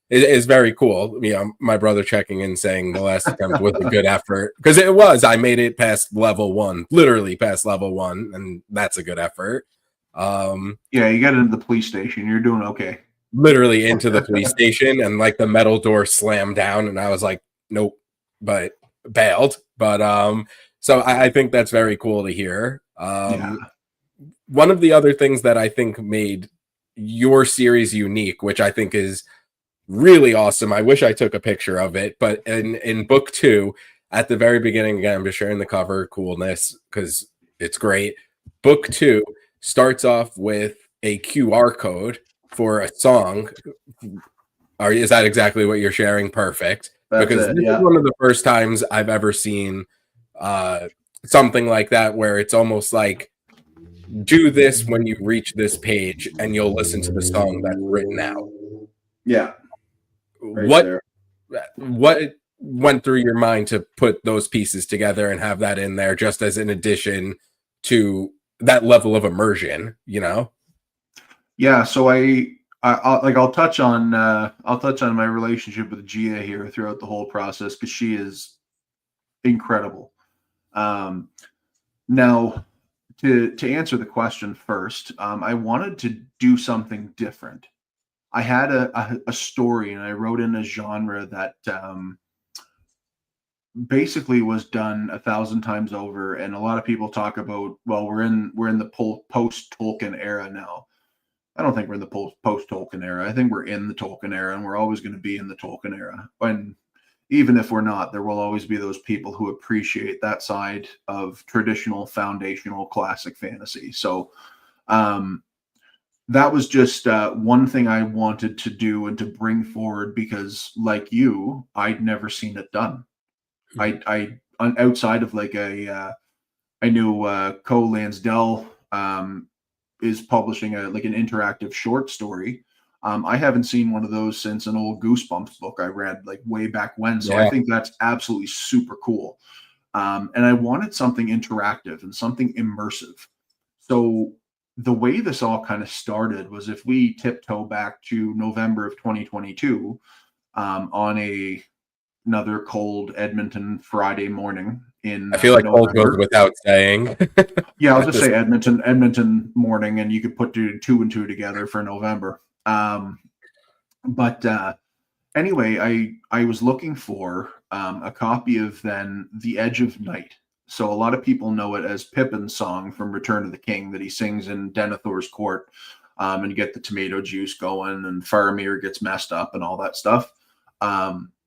is very cool. My brother checking in saying the last attempt was a good effort, because it was. I made it past level 1, literally past level 1, and that's a good effort. You got into the police station. You're doing okay. Literally into the police station, and like the metal door slammed down, and I was like, nope, but bailed. But so I think that's very cool to hear. One of the other things that I think made your series unique, which I think is really awesome, I wish I took a picture of it, but in book 2, at the very beginning, again, I'm just sharing the cover coolness because it's great. Book 2 starts off with a QR code for a song, is that exactly what you're sharing? Perfect. That's Because it. this is Yeah. one of the first times I've ever seen something like that where it's almost like do this when you reach this page and you'll listen to the song that's written out. Yeah. Right What there. what went through your mind to put those pieces together and have that in there just as an addition to that level of immersion, you know? Yeah. So I'll touch on my relationship with Gia here throughout the whole process because she is incredible. Um, Now, to answer the question first, I wanted to do something different. I had a story, and I wrote in a genre that basically was done 1,000 times over. And a lot of people talk about, well, we're in the post Tolkien era now. I don't think we're in the post Tolkien era. I think we're in the Tolkien era, and we're always going to be in the Tolkien era. And even if we're not, there will always be those people who appreciate that side of traditional, foundational, classic fantasy. So um, that was just one thing I wanted to do and to bring forward because, like you, I'd never seen it done. Outside of like I knew Cole Lansdell is publishing an interactive short story. I haven't seen one of those since an old Goosebumps book I read like way back when. So I Yeah. think that's absolutely super cool. And I wanted something interactive and something immersive. So the way this all kind of started was if we tiptoe back to November of 2022 on another cold Edmonton Friday morning in I feel like cold goes November. without saying. Yeah, I'll At just this say Edmonton morning, and you could put two and two together for November. But anyway, I was looking for a copy of then The Edge of Night. So a lot of people know it as Pippin's song from Return of the King that he sings in Denethor's court, and you get the tomato juice going, and Faramir gets messed up and all that stuff.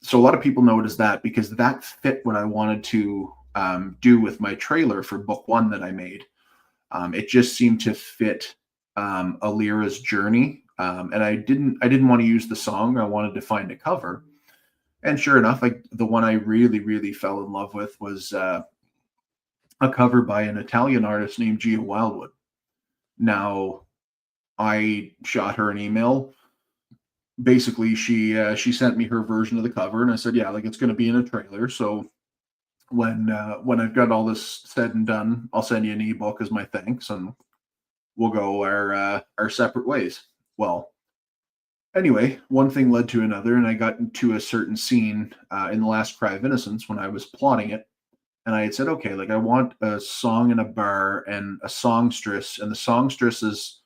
So a lot of people know it as that because that fit what I wanted to do with my trailer for book one that I made. It just seemed to fit Alira's journey, and I didn't want to use the song. I wanted to find a cover, and sure enough, the one I really fell in love with was a cover by an Italian artist named Gia Wildwood. Now, I shot her an email. Basically, she sent me her version of the cover, and I said, yeah, like it's going to be in a trailer. So when I've got all this said and done, I'll send you an ebook as my thanks, and we'll go our separate ways. Well, anyway, one thing led to another, and I got into a certain scene in The Last Cry of Innocence when I was plotting it, and I had said, okay, like I want a song in a bar and a songstress, and the songstress is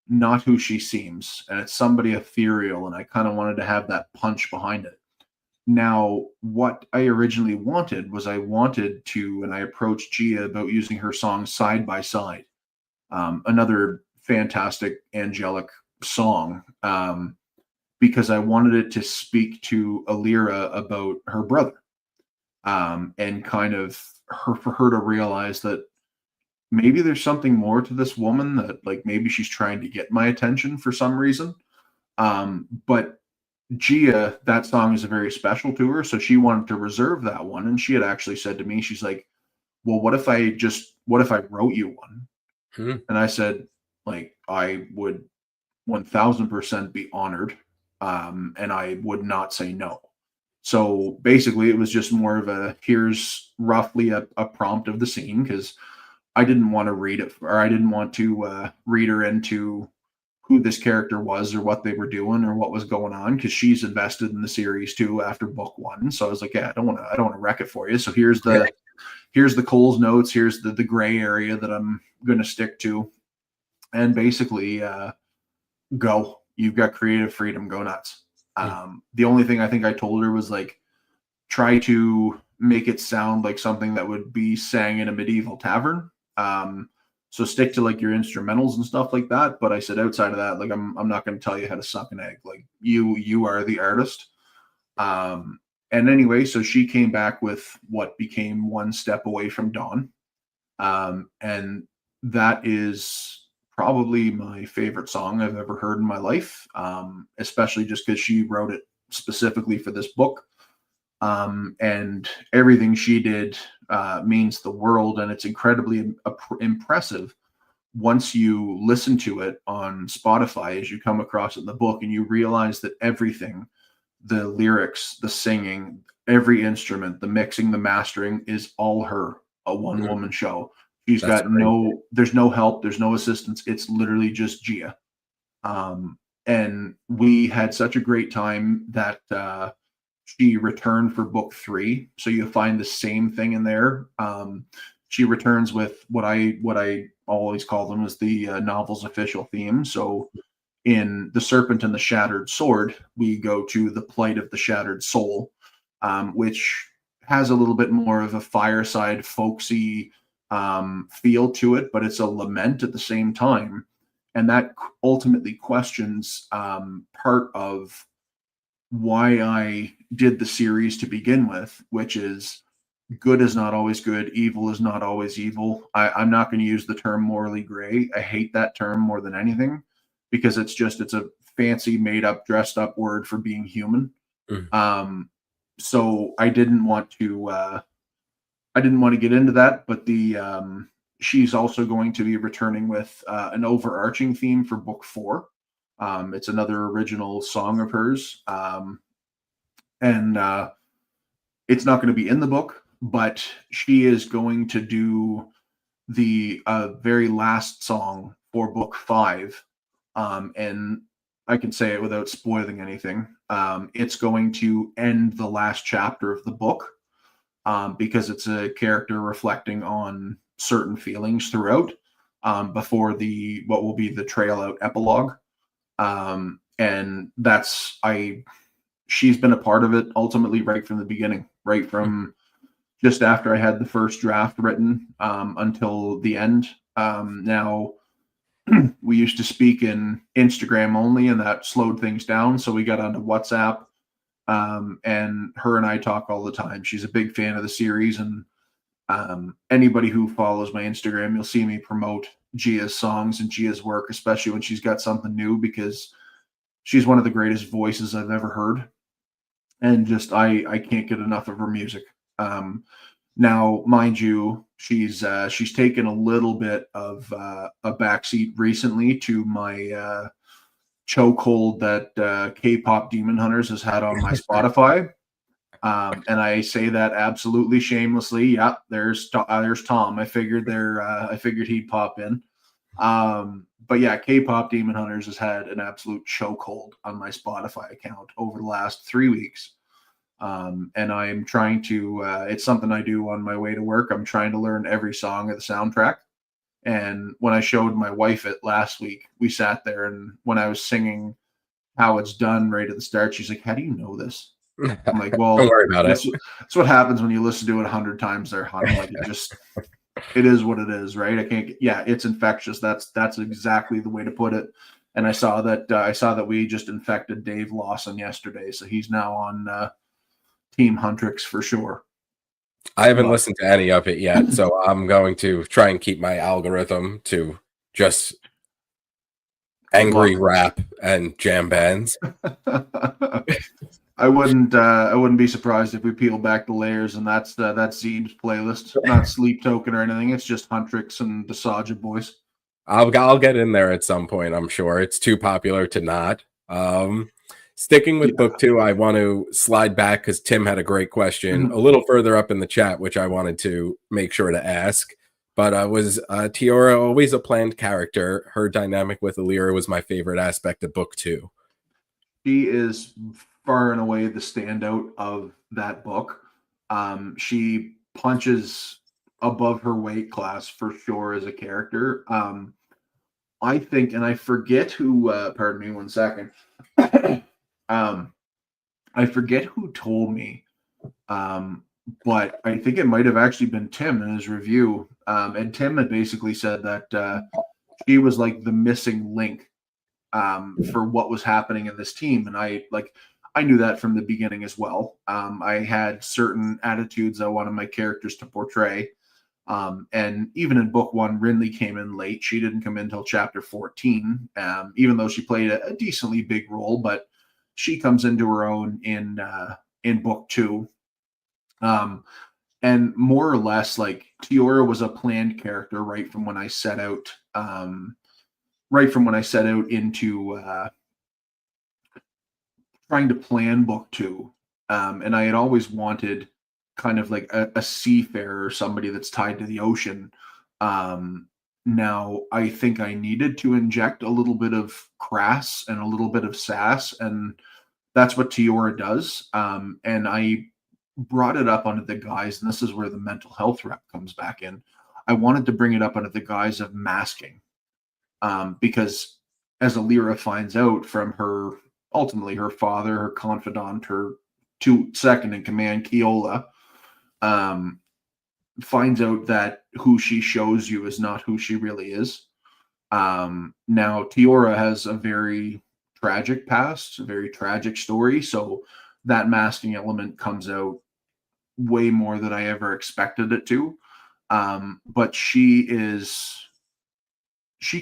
not who she seems, and it's somebody ethereal, and I kind of wanted to have that punch behind it. Now, what I originally wanted was and I approached Gia about using her songs side by side. Another fantastic angelic song, because I wanted it to speak to Alira about her brother, and kind of for her to realize that maybe there's something more to this woman, that like maybe she's trying to get my attention for some reason. But Gia, that song is very special to her, so she wanted to reserve that one. And she had actually said to me, she's like, "Well, what if I wrote you one?" Hmm. And I said, like, I would 1000% be honored, and I would not say no. So basically, it was just more of a here's roughly a prompt of the scene because I didn't want to read it, or I didn't want to read her into who this character was or what they were doing or what was going on because she's invested in the series too after book one. So I was like, yeah, I don't want to wreck it for you. So here's the Cole's notes. Here's the gray area that I'm going to stick to, and basically go. You've got creative freedom. Go nuts. The only thing I think I told her was like, try to make it sound like something that would be sang in a medieval tavern. So stick to like your instrumentals and stuff like that. But I said outside of that, like I'm not going to tell you how to suck an egg. Like you are the artist. And anyway, so she came back with what became One Step Away from Dawn, and that is probably my favorite song I've ever heard in my life, especially just because she wrote it specifically for this book. And everything she did means the world, and it's incredibly impressive once you listen to it on Spotify as you come across it in the book and you realize that everything, the lyrics, the singing, every instrument, the mixing, the mastering is all her, a one woman show. She's That's got great. there's no help, there's no assistance. It's literally just Gia. And we had such a great time that she returned for book 3. So you find the same thing in there. She returns with what I always call them as the novel's official theme. So in The Serpent and the Shattered Sword, we go to the plight of the shattered soul, which has a little bit more of a fireside, folksy feel to it, but it's a lament at the same time. And that ultimately questions part of why I did the series to begin with, which is good is not always good, evil is not always evil. I'm not going to use the term morally gray. I hate that term more than anything because it's a fancy, made up, dressed up word for being human. So I didn't want to get into that, but she's also going to be returning with an overarching theme for book 4. It's another original song of hers. And it's not going to be in the book, but she is going to do the very last song for book 5. And I can say it without spoiling anything. It's going to end the last chapter of the book because it's a character reflecting on certain feelings throughout before what will be the trail out epilogue. And she's been a part of it ultimately right from the beginning, right from just after I had the first draft written until the end. Now we used to speak in Instagram only, and that slowed things down. So we got onto WhatsApp, and her and I talk all the time. She's a big fan of the series, and anybody who follows my Instagram, you'll see me promote Gia's songs and Gia's work, especially when she's got something new, because she's one of the greatest voices I've ever heard. And just, I can't get enough of her music. Now, mind you, she's taken a little bit of a backseat recently to my chokehold that K-pop Demon Hunters has had on my Spotify. And I say that absolutely shamelessly. Yeah, there's Tom. I figured he'd pop in. But yeah, K-pop Demon Hunters has had an absolute chokehold on my Spotify account over the last 3 weeks. And I'm trying to, it's something I do on my way to work. I'm trying to learn every song of the soundtrack. And when I showed my wife it last week, we sat there, and when I was singing How It's Done right at the start, she's like, "How do you know this?" I'm like, "Well, don't worry about it. That's what happens when you listen to it 100 times there, hon. Like, it is what it is, right? It's infectious. That's exactly the way to put it. And I saw that we just infected Dave Lawson yesterday, so he's now on Team Huntrix for sure. I haven't listened to any of it yet, so I'm going to try and keep my algorithm to just angry rap and jam bands. I wouldn't be surprised if we peel back the layers and that's Zeeb's playlist, not Sleep Token or anything. It's just Huntrix and the Saja boys. I'll get in there at some point. I'm sure it's too popular to not. Sticking with book 2, I want to slide back because Tim had a great question a little further up in the chat, which I wanted to make sure to ask. But was Tiora always a planned character? Her dynamic with Alira was my favorite aspect of book 2. She is far and away the standout of that book. She punches above her weight class for sure as a character. I think, and I forget who, pardon me 1 second. I forget who told me, but I think it might have actually been Tim in his review. And Tim had basically said that she was like the missing link for what was happening in this team. And I knew that from the beginning as well. I had certain attitudes I wanted my characters to portray. And even in book one, Rinley came in late. She didn't come in until chapter 14, even though she played a decently big role, but she comes into her own in book two. And more or less, like, Tiora was a planned character right from when I set out, into trying to plan book two. And I had always wanted kind of like a seafarer, somebody that's tied to the ocean. Now I think I needed to inject a little bit of crass and a little bit of sass, and that's what Tiora does. And I brought it up under the guise, and this is where the mental health rep comes back in. I wanted to bring it up under the guise of masking, because as Alira finds out from her, ultimately her father, her confidant, her second in command, Keola, finds out that who she shows you is not who she really is. Now Tiora has a very tragic past, a very tragic story, so that masking element comes out way more than I ever expected it to. But she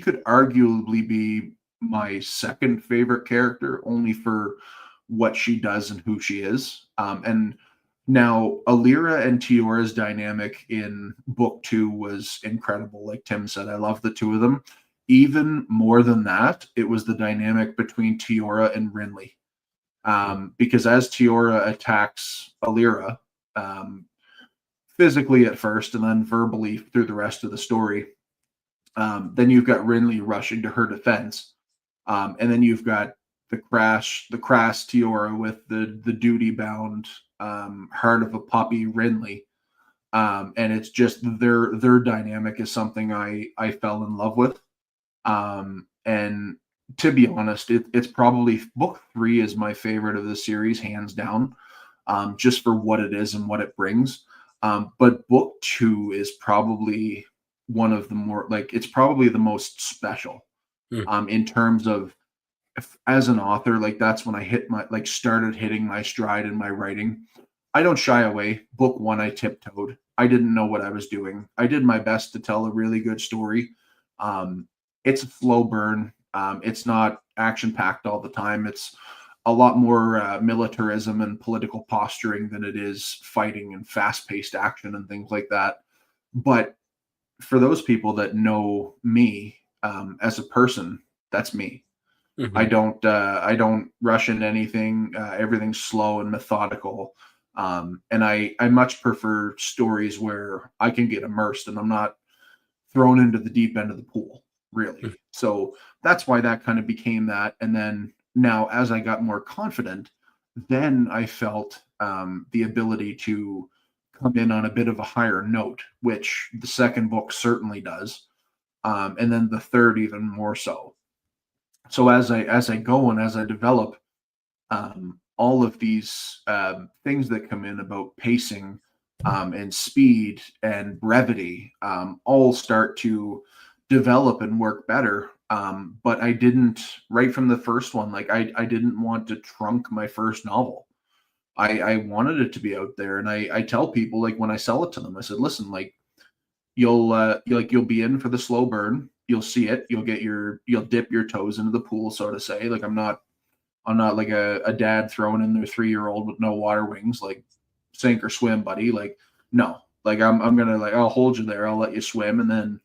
could arguably be my second favorite character, only for what she does and who she is. And now Alira and Tiora's dynamic in book two was incredible. Like Tim said, I love the two of them. Even more than that, it was the dynamic between Tiora and Rinley. Because as Tiora attacks Alira, physically at first and then verbally through the rest of the story, then you've got Rinley rushing to her defense. And then you've got the crass Tiora with the duty bound, heart of a puppy Rinley. And it's just their dynamic is something I fell in love with. And to be honest, it's probably book three is my favorite of the series, hands down, just for what it is and what it brings. But book two is probably one of the more, like, it's probably the most special, in terms of, as an author, like, that's when I started hitting my stride in my writing. I don't shy away. Book one, I tiptoed. I didn't know what I was doing. I did my best to tell a really good story. It's a slow burn. It's not action packed all the time. It's a lot more militarism and political posturing than it is fighting and fast paced action and things like that. But for those people that know me, as a person, that's me. Mm-hmm. I don't rush into anything. Everything's slow and methodical. And I much prefer stories where I can get immersed and I'm not thrown into the deep end of the pool, really. So that's why that kind of became that. And then now, as I got more confident, then I felt the ability to come in on a bit of a higher note, which the second book certainly does. And then the third even more so. So as I go and as I develop, all of these things that come in about pacing, and speed and brevity, all start to develop and work better. But I didn't, right from the first one, like, I didn't want to trunk my first novel. I wanted it to be out there, and I tell people, like, when I sell it to them, I said, listen, like, you'll be in for the slow burn. You'll see it. You'll dip your toes into the pool, so to say. Like, I'm not like a dad throwing in their 3-year-old with no water wings, like, sink or swim, buddy. Like, no, like, I'm gonna, like, I'll hold you there. I'll let you swim. And then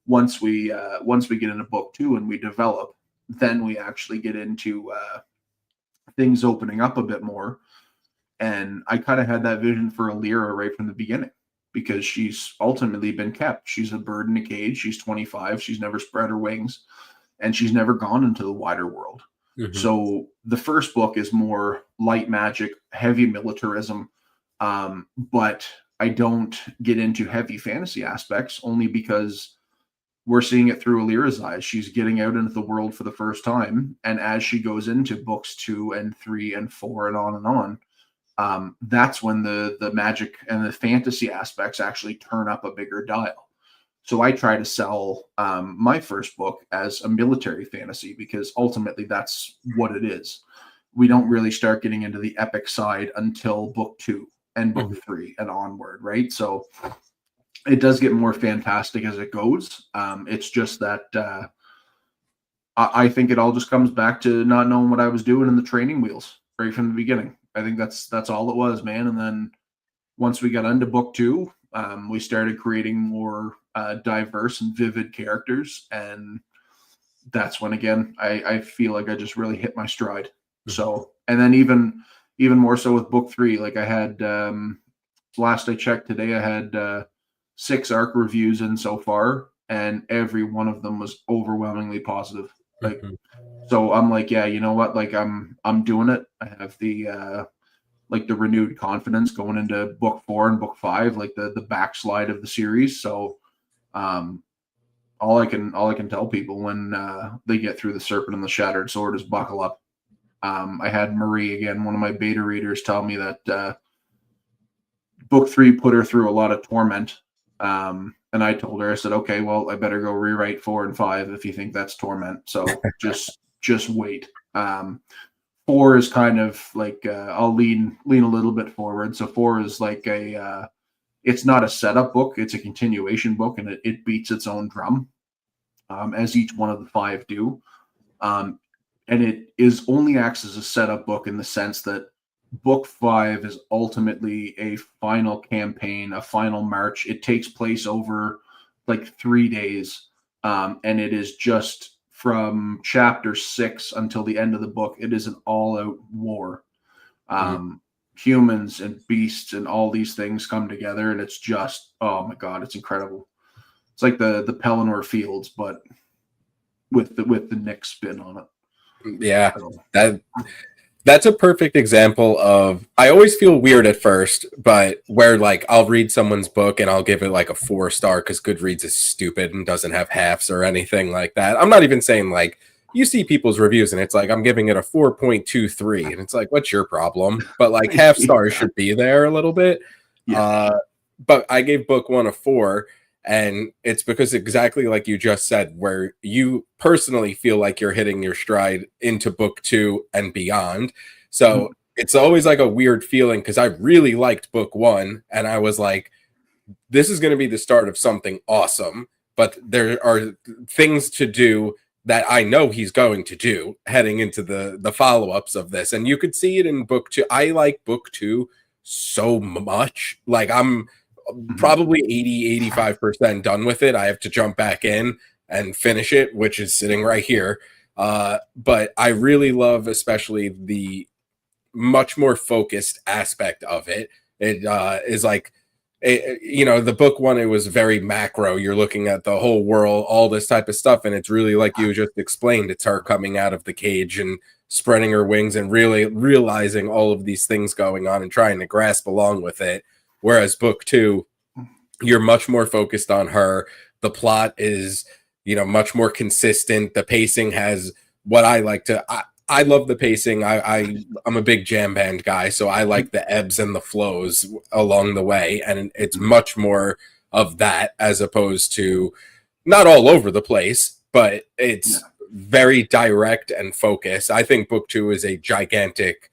once we get into book two and we develop, then we actually get into things opening up a bit more. And I kind of had that vision for Alira right from the beginning, because she's ultimately been kept. She's a bird in a cage. She's 25. She's never spread her wings, and she's never gone into the wider world. Mm-hmm. So the first book is more light magic, heavy militarism, but I don't get into heavy fantasy aspects, only because we're seeing it through Alira's eyes. She's getting out into the world for the first time, and as she goes into books 2 and 3 and 4 and on, that's when the magic and the fantasy aspects actually turn up a bigger dial. So I try to sell my first book as a military fantasy, because ultimately that's what it is. We don't really start getting into the epic side until book 2 and book 3 and onward, right? So it does get more fantastic as it goes. It's just that I think it all just comes back to not knowing what I was doing in the training wheels right from the beginning. I think that's all it was, man. And then once we got into book two, we started creating more diverse and vivid characters, and that's when again I feel like I just really hit my stride. So, and then even more so with book three, like I had last I checked today, I had 6 ARC reviews in so far, and every one of them was overwhelmingly positive. Like, so I'm like, yeah, you know what? Like, I'm doing it. I have the like the renewed confidence going into book 4 and book 5, like the backslide of the series. So, all I can tell people when they get through the Serpent and the Shattered Sword is buckle up. I had Marie again, one of my beta readers, tell me that book 3 put her through a lot of torment. And I told her, I said, okay, well, I better go rewrite 4 and 5 if you think that's torment. So just wait. 4 is kind of like I'll lean a little bit forward. So 4 is like it's not a setup book; it's a continuation book, and it beats its own drum, as each one of the 5 do. And it is only acts as a setup book in the sense that book 5 is ultimately a final campaign, a final march. It takes place over like 3 days, and it is just from chapter 6 until the end of the book. It is an all-out war. Humans and beasts and all these things come together, and it's just, oh my god, it's incredible. It's like the Pelennor Fields, but with the Nick spin on it. Yeah, that's a perfect example of, I always feel weird at first, but where like I'll read someone's book and I'll give it like a 4-star because Goodreads is stupid and doesn't have halves or anything like that. I'm not even saying like, you see people's reviews and it's like, I'm giving it a 4.23 and it's like, what's your problem? But like half stars should be there a little bit. Yeah. But I gave book 1 a 4. And it's because exactly like you just said, where you personally feel like you're hitting your stride into book 2 and beyond. So it's always like a weird feeling because I really liked book 1 and I was like, this is going to be the start of something awesome. But there are things to do that I know he's going to do heading into the follow-ups of this. And you could see it in book 2. I like book 2 so much. Like I'm probably 80-85% done with it. I have to jump back in and finish it, which is sitting right here. But I really love especially the much more focused aspect of it. It is like, the book 1, it was very macro. You're looking at the whole world, all this type of stuff. And it's really like you just explained, it's her coming out of the cage and spreading her wings and really realizing all of these things going on and trying to grasp along with it. Whereas book 2, you're much more focused on her. The plot is, much more consistent. The pacing has what I like to. I love the pacing. I'm a big jam band guy, so I like the ebbs and the flows along the way, and it's much more of that as opposed to not all over the place, but it's very direct and focused. I think book 2 is a gigantic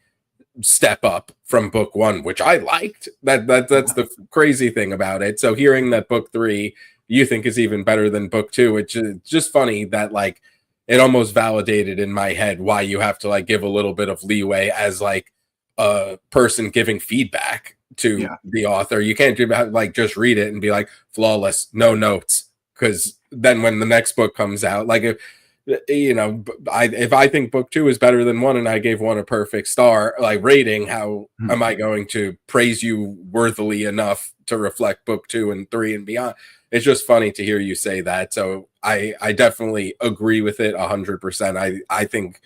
step up from book 1, which I liked. That's the crazy thing about it. So hearing that book 3 you think is even better than book 2, it's just funny that like it almost validated in my head why you have to like give a little bit of leeway as like a person giving feedback to the author. You can't do like just read it and be like flawless, no notes, because then when the next book comes out, like if I think book 2 is better than 1 and I gave 1 a perfect star like rating, how am I going to praise you worthily enough to reflect book 2 and 3 and beyond? It's just funny to hear you say that. So I definitely agree with it 100%. I think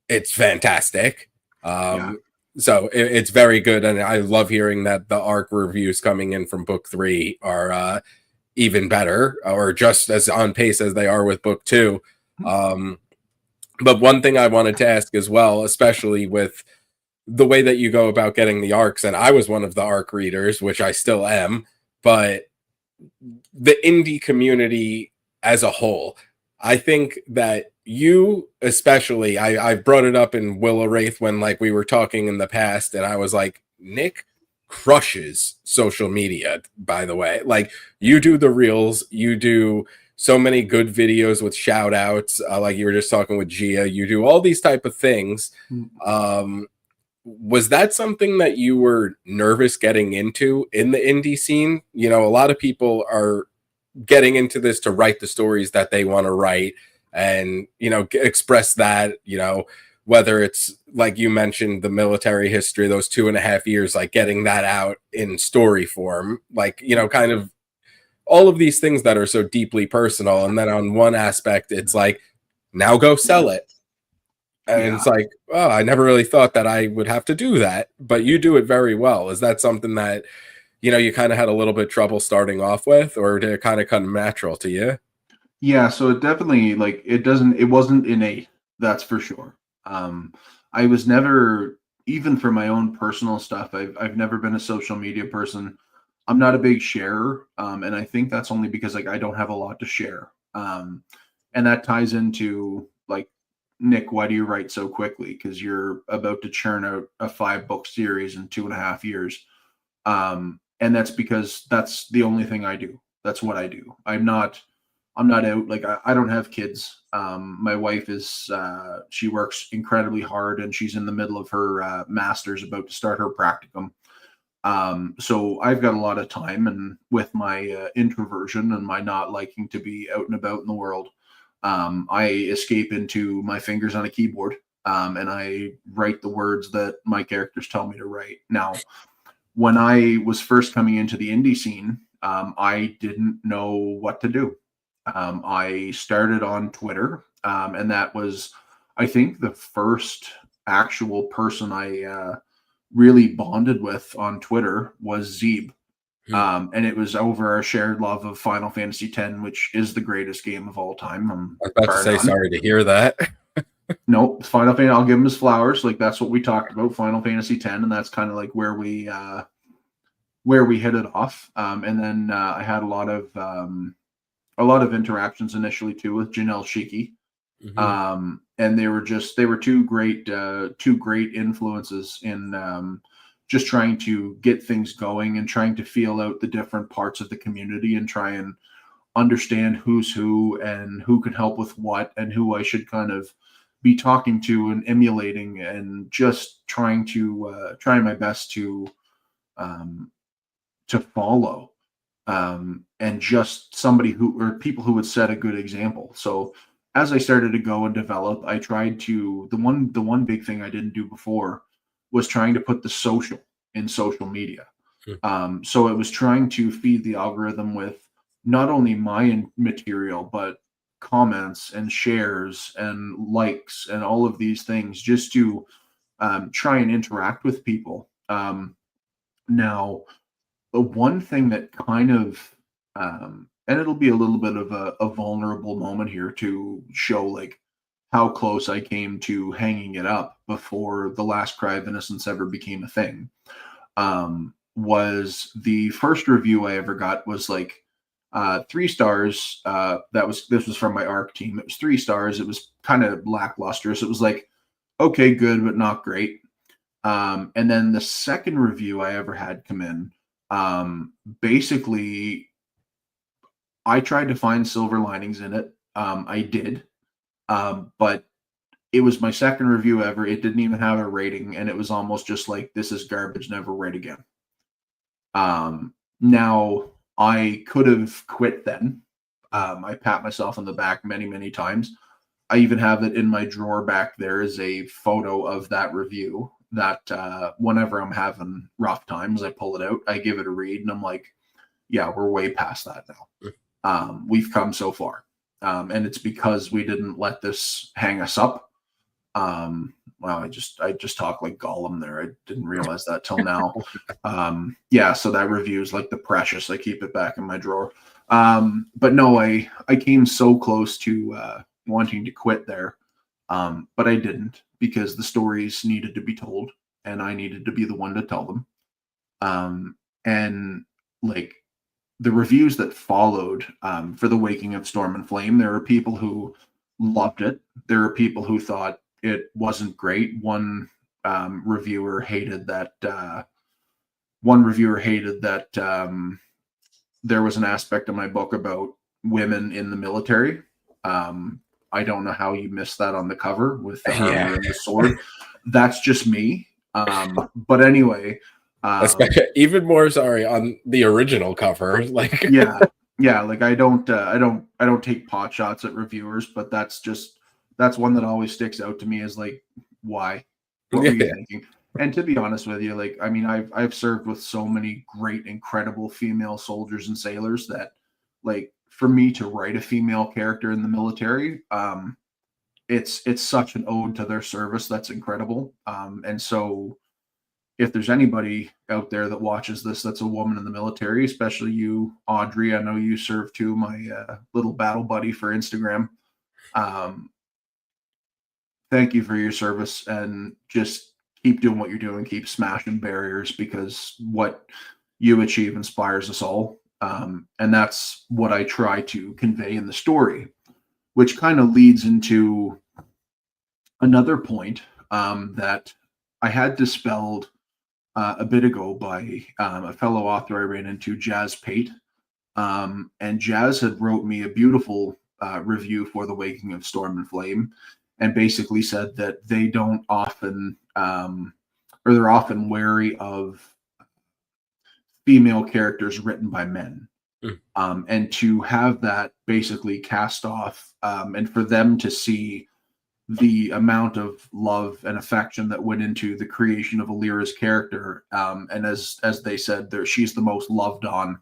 it's fantastic. So it's very good. And I love hearing that the ARC reviews coming in from book 3 are even better or just as on pace as they are with book 2. But one thing I wanted to ask as well, especially with the way that you go about getting the ARCs, and I was one of the ARC readers, which I still am, but the indie community as a whole, I think that you especially, I brought it up in Willow Wraith when like we were talking in the past, and I was like, Nick crushes social media, by the way. Like, you do the reels, you do so many good videos with shout outs, like you were just talking with Gia, you do all these type of things. Um, was that something that you were nervous getting into in the indie scene? You know, a lot of people are getting into this to write the stories that they want to write and, you know, express that, you know, whether it's like you mentioned, the military history, those 2.5 years, like getting that out in story form, like, you know, kind of all of these things that are so deeply personal. And then on one aspect, it's like, now go sell it. And Yeah. it's like, oh, I never really thought that I would have to do that, but you do it very well. Is that something that, you know, you kind of had a little bit trouble starting off with, or did it kind of come natural to you? Yeah, so it definitely like it wasn't innate, that's for sure. Um, I was never, even for my own personal stuff, I've never been a social media person. I'm not a big sharer, and I think that's only because like I don't have a lot to share. And that ties into like, Nick, why do you write so quickly? Because you're about to churn out a 5 book series in 2.5 years. And that's because that's the only thing I do. That's what I do. I'm not out, like I don't have kids. My wife is she works incredibly hard, and she's in the middle of her master's, about to start her practicum. So I've got a lot of time, and with my introversion and my not liking to be out and about in the world, I escape into my fingers on a keyboard, and I write the words that my characters tell me to write. Now, when I was first coming into the indie scene, I didn't know what to do. I started on Twitter, and that was, I think, the first actual person I really bonded with on Twitter was Zeeb. Hmm. And it was over our shared love of Final Fantasy X, which is the greatest game of all time, I was about to bar say, none. sorry to hear that. No, Final Fantasy. I'll give him his flowers. Like that's what we talked about, Final Fantasy X, and that's kind of like where we hit it off. And then I had a lot of interactions initially too with Janelle Shiki. Hmm. And they were two great influences in just trying to get things going and trying to feel out the different parts of the community and try and understand who's who and who can help with what and who I should kind of be talking to and emulating, and just trying my best um, to follow, and just somebody who, or people who would set a good example. So as I started to go and develop, I tried to, the one big thing I didn't do before was trying to put the social in social media. So it was trying to feed the algorithm with not only my material, but comments and shares and likes and all of these things, just to try and interact with people. Now, the one thing that kind of, and it'll be a little bit of a vulnerable moment here to show like how close I came to hanging it up before the last cry of innocence ever became a thing. Was the first review I ever got was like 3 stars. This was from my ARC team. It was 3 stars. It was kind of lackluster. So it was like, okay, good, but not great. And then the second review I ever had come in, basically, I tried to find silver linings in it. I did, but it was my second review ever. It didn't even have a rating, and it was almost just like, this is garbage, never write again. Now, I could have quit then. I pat myself on the back many, many times. I even have it in my drawer back there is a photo of that review that whenever I'm having rough times, I pull it out, I give it a read, and I'm like, yeah, we're way past that now. We've come so far. And it's because we didn't let this hang us up. Wow, I just talk like Gollum there. I didn't realize that till now. Yeah, so that review is like the precious. I keep it back in my drawer. But no, I came so close to wanting to quit there, but I didn't, because the stories needed to be told, and I needed to be the one to tell them. And like the reviews that followed, for The Waking of Storm and Flame, there are people who loved it. There are people who thought it wasn't great. One reviewer hated that one reviewer hated that there was an aspect of my book about women in the military. I don't know how you missed that on the cover with the armor and the sword. That's just me. But anyway, even more sorry on the original cover. Like, yeah. Like I don't take pot shots at reviewers, but that's one that always sticks out to me as like, why? What were you thinking? And to be honest with you, like, I mean, I've served with so many great, incredible female soldiers and sailors that, like, for me to write a female character in the military, it's such an ode to their service that's incredible. And so, if there's anybody out there that watches this that's a woman in the military, especially you, Audrey, I know you serve too, my little battle buddy for Instagram. Thank you for your service, and just keep doing what you're doing, keep smashing barriers, because what you achieve inspires us all. And that's what I try to convey in the story, which kind of leads into another point that I had dispelled a bit ago by a fellow author I ran into, Jazz Pate. And Jazz had wrote me a beautiful review for The Waking of Storm and Flame, and basically said that they don't often, or they're often wary of female characters written by men. And to have that basically cast off, and for them to see the amount of love and affection that went into the creation of Alira's character, and as they said, she's the most loved on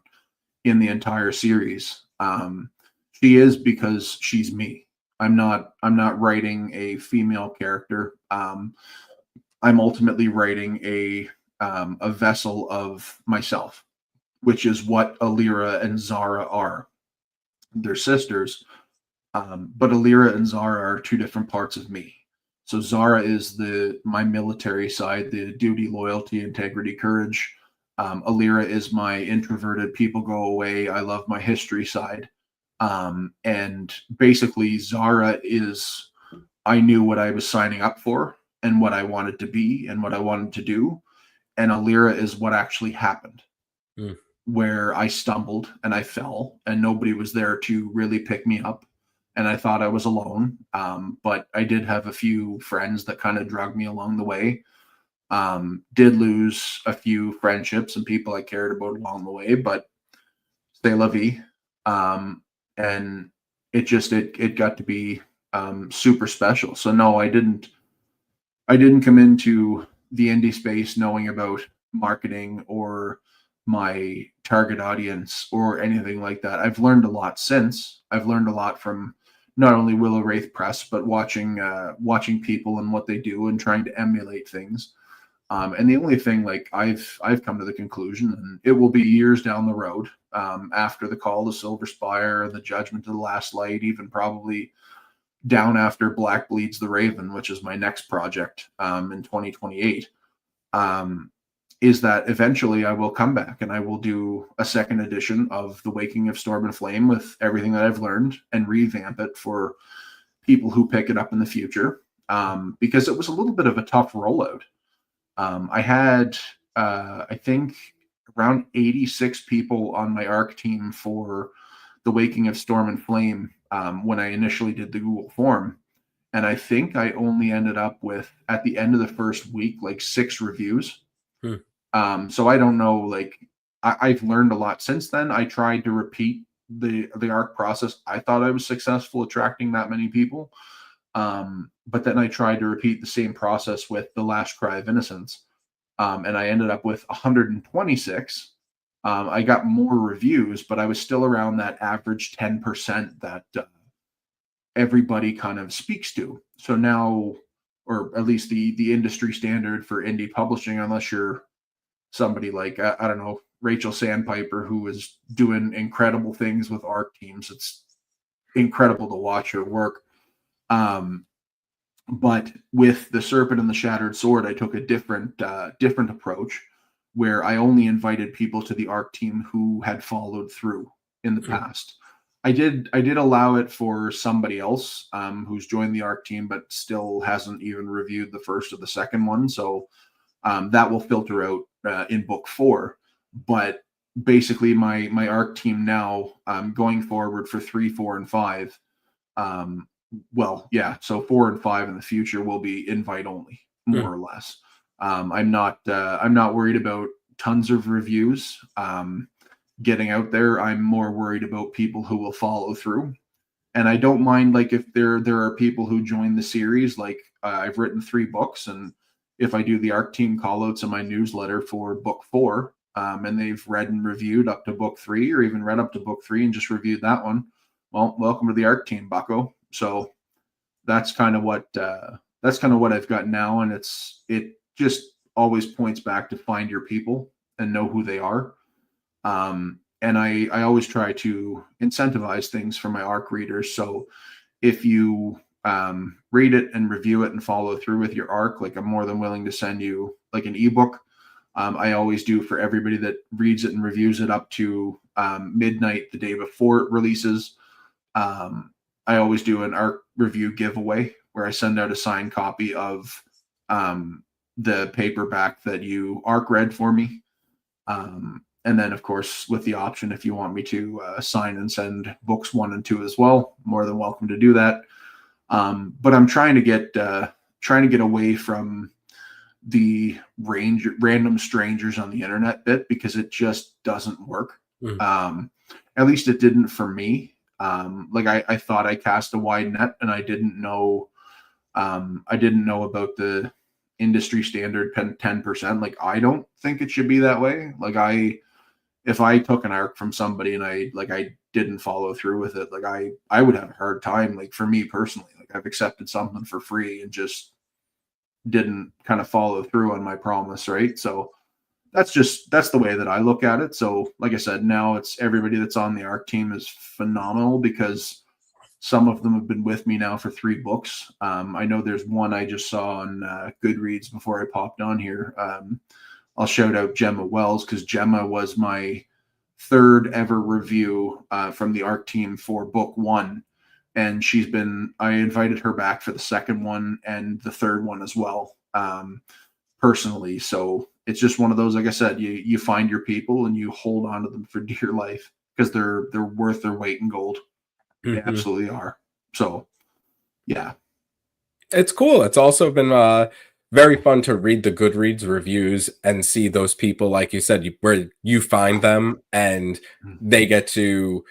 in the entire series. She is, because she's me. I'm not writing a female character. I'm ultimately writing a vessel of myself, which is what Alira and Zara are. They're sisters, but Alira and Zara are two different parts of me. So Zara is my military side, the duty, loyalty, integrity, courage. Alira is my introverted, people go away, I love my history side. And basically Zara is, I knew what I was signing up for and what I wanted to be and what I wanted to do. And Alira is what actually happened, where I stumbled and I fell and nobody was there to really pick me up. And I thought I was alone. But I did have a few friends that kind of dragged me along the way. Did lose a few friendships and people I cared about along the way, but c'est la vie. And it got to be super special. So no, I didn't come into the indie space knowing about marketing or my target audience or anything like that. I've learned a lot since. I've learned a lot from not only Willow Wraith Press, but watching people and what they do and trying to emulate things. And the only thing, like, I've come to the conclusion, and it will be years down the road, after the Call to Silver Spire, the Judgment of the Last Light, even probably down after Black Bleeds the Raven, which is my next project in 2028, is that eventually I will come back and I will do a second edition of The Waking of Storm and Flame with everything that I've learned and revamp it for people who pick it up in the future, because it was a little bit of a tough rollout. I had, I think, around 86 people on my ARC team for The Waking of Storm and Flame when I initially did the Google form. And I think I only ended up with, at the end of the first week, like 6 reviews. So I don't know, like, I've learned a lot since then. I tried to repeat the ARC process. I thought I was successful attracting that many people. But then I tried to repeat the same process with The Last Cry of Innocence. And I ended up with 126. I got more reviews, but I was still around that average 10% that everybody kind of speaks to. So now, or at least the industry standard for indie publishing, unless you're somebody like, I don't know, Rachel Sandpiper, who is doing incredible things with ARC teams. It's incredible to watch her work. But with The Serpent and the Shattered Sword, I took a different approach, where I only invited people to the ARC team who had followed through in the past. I did allow it for somebody else who's joined the ARC team, but still hasn't even reviewed the first or the second one. So that will filter out in book 4. But basically, my arc team now, going forward for 3, 4, and 5. Well, yeah, so 4 and 5 in the future will be invite only, more or less. I'm not worried about tons of reviews getting out there. I'm more worried about people who will follow through. And I don't mind, like, if there are people who join the series. Like, I've written 3 books, and if I do the arc team callouts in my newsletter for book 4, and they've read and reviewed up to book 3, or even read up to book 3 and just reviewed that one, well, welcome to the arc team, bucko. So that's kind of what I've got now, and it just always points back to find your people and know who they are. And I always try to incentivize things for my arc readers. So if you read it and review it and follow through with your arc, like, I'm more than willing to send you like an ebook. I always do for everybody that reads it and reviews it up to midnight the day before it releases. I always do an arc review giveaway where I send out a signed copy of the paperback that you arc read for me. And then, of course, with the option, if you want me to sign and send books 1 and 2 as well, more than welcome to do that. But I'm trying to get away from the random strangers on the internet bit, because it just doesn't work. At least it didn't for me. Like, I thought I cast a wide net, and I didn't know about the industry standard 10%. Like, I don't think it should be that way. Like, if I took an arc from somebody and I didn't follow through with it, like, I would have a hard time. Like, for me personally, like, I've accepted something for free and just didn't kind of follow through on my promise, right? So that's the way that I look at it. So, like I said, now it's everybody that's on the arc team is phenomenal, because some of them have been with me now for 3 books. I know there's one I just saw on Goodreads before I popped on here. I'll shout out Gemma Wells, because Gemma was my 3rd ever review from the arc team for book 1. And I invited her back for the 2nd one and the 3rd one as well, personally. So it's just one of those, like I said, you find your people and you hold on to them for dear life, because they're worth their weight in gold. They absolutely are. So, yeah. It's cool. It's also been very fun to read the Goodreads reviews and see those people, like you said, where you find them and they get to,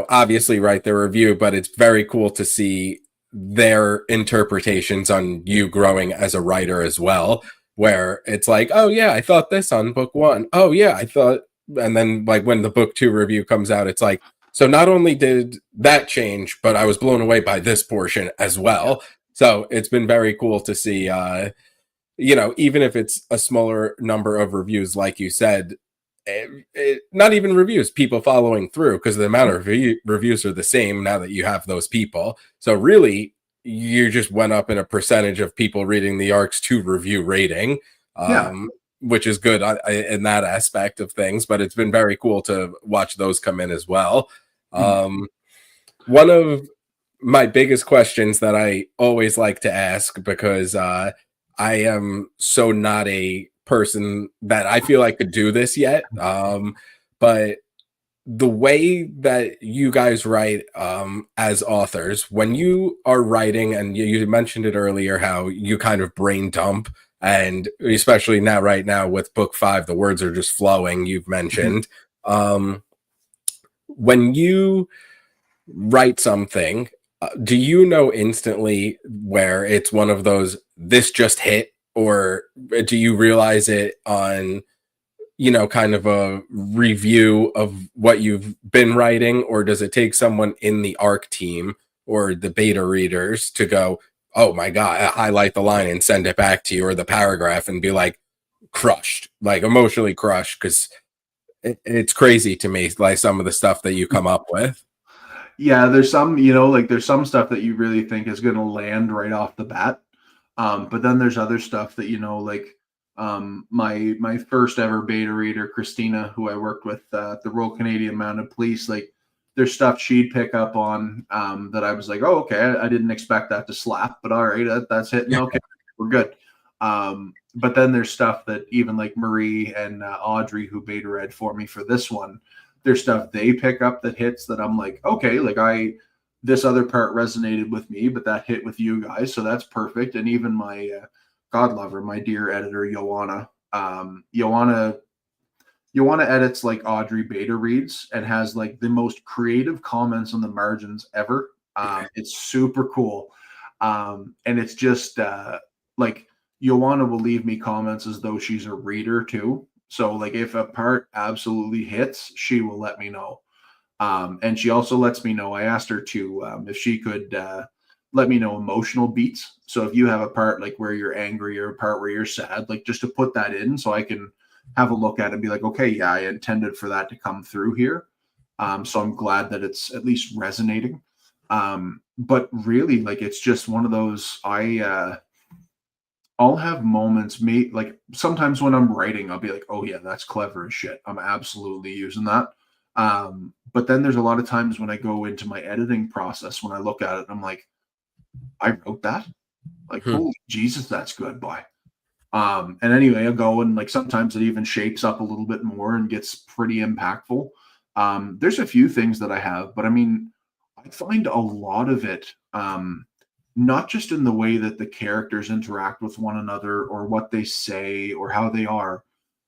obviously write their review, but it's very cool to see their interpretations on you growing as a writer as well, where it's like, oh yeah, I thought this on book 1. Oh yeah, I thought, and then like when the book 2 review comes out, it's like, so not only did that change, but I was blown away by this portion as well. So it's been very cool to see, even if it's a smaller number of reviews, like you said, not even reviews, people following through, because the amount of reviews are the same now that you have those people. So really, you just went up in a percentage of people reading the arcs to review rating, which is good in that aspect of things. But it's been very cool to watch those come in as well. One of my biggest questions that I always like to ask, because I am so not a person that I feel like could do this yet, but the way that you guys write as authors, when you are writing, and you mentioned it earlier, how you kind of brain dump, and especially right now with book 5, the words are just flowing, you've mentioned. When you write something, do you know instantly where it's one of those, this just hit, or do you realize it on, kind of a review of what you've been writing, or does it take someone in the arc team or the beta readers to go, oh my God, highlight the line and send it back to you, or the paragraph, and be like crushed, like emotionally crushed? Because it's crazy to me, like some of the stuff that you come up with. Yeah, there's some, there's some stuff that you really think is going to land right off the bat. But then there's other stuff that, my first ever beta reader, Christina, who I worked with at the Royal Canadian Mounted Police, like, there's stuff she'd pick up on that I was like, oh, okay, I didn't expect that to slap, but all right, that's hitting. Okay, we're good. But then there's stuff that even like Marie and Audrey, who beta read for me for this one, there's stuff they pick up that hits that I'm like, okay, like this other part resonated with me, but that hit with you guys, so that's perfect. And even my God lover, my dear editor Joanna, Joanna edits like Audrey beta reads and has like the most creative comments on the margins ever. It's super cool, and it's just like Joanna will leave me comments as though she's a reader too. So like if a part absolutely hits, she will let me know. And she also lets me know. I asked her to if she could let me know emotional beats. So if you have a part like where you're angry or a part where you're sad, like just to put that in so I can have a look at it and be like, okay, yeah, I intended for that to come through here. So I'm glad that it's at least resonating. But really, like it's just one of those I'll have moments, like sometimes when I'm writing, I'll be like, oh yeah, that's clever as shit. I'm absolutely using that. But then there's a lot of times when I go into my editing process, when I look at it, I'm like, I wrote that? Like, holy Jesus, that's good, boy. And anyway, I'll go and like sometimes it even shapes up a little bit more and gets pretty impactful. There's a few things that I have, but I mean, I find a lot of it, not just in the way that the characters interact with one another or what they say or how they are.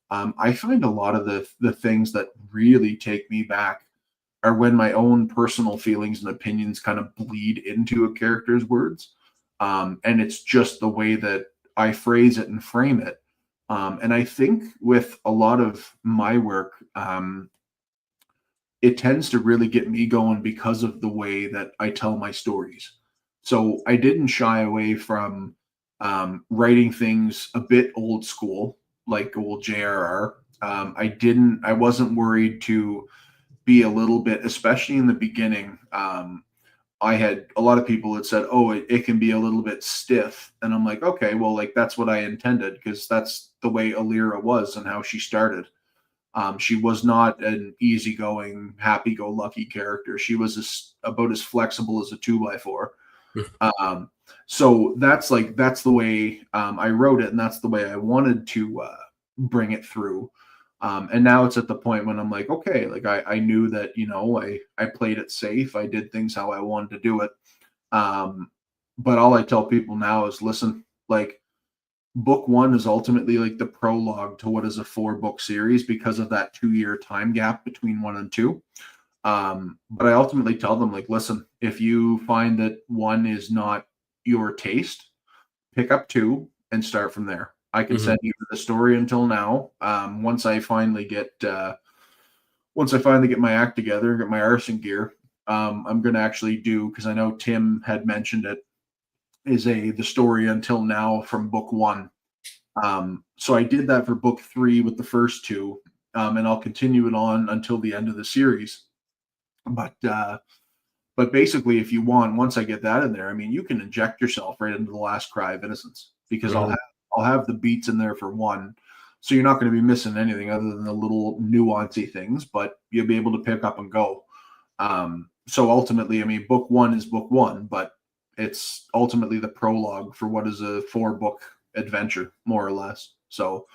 I find a lot of the things that really take me back are when my own personal feelings and opinions kind of bleed into a character's words. And it's just the way that I phrase it and frame it. And I think with a lot of my work, it tends to really get me going because of the way that I tell my stories. So I didn't shy away from writing things a bit old school, like old JRR. I wasn't worried to be a little bit, especially in the beginning. I had a lot of people that said, oh, it can be a little bit stiff. And I'm like, okay, well, like that's what I intended because that's the way Alira was and how she started. She was not an easygoing, happy-go-lucky character. She was about as flexible as a 2x4. So that's the way I wrote it, and that's the way I wanted to bring it through. And now it's at the point when I'm like, okay, like I knew that, I played it safe. I did things how I wanted to do it. But all I tell people now is, listen, like book one is ultimately like the prologue to what is a 4-book series because of that 2-year time gap between 1 and 2. But I ultimately tell them, like, listen, if you find that 1 is not your taste, pick up 2 and start from there. I can send you the story until now. Once I finally get my act together, get my arson gear, I'm going to actually do, because I know Tim had mentioned it, is the story until now from book 1. So I did that for book 3 with the first 2, and I'll continue it on until the end of the series. But basically, if you want, once I get that in there, I mean, you can inject yourself right into the Last Cry of Innocence because I'll have the beats in there for 1, so you're not going to be missing anything other than the little nuancy things, but you'll be able to pick up and go. So ultimately, I mean, book 1 is book 1, but it's ultimately the prologue for what is a 4-book adventure, more or less. So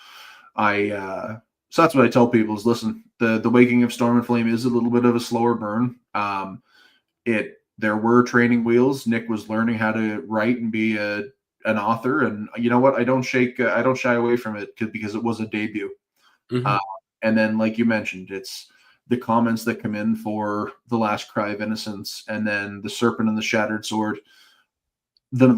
so that's what I tell people is, listen, the Waking of Storm and Flame is a little bit of a slower burn. There were training wheels. Nick was learning how to write and be an author, and you know what? I don't shy away from it because it was a debut. And then, like you mentioned, it's the comments that come in for The Last Cry of Innocence, and then The Serpent and the Shattered Sword. The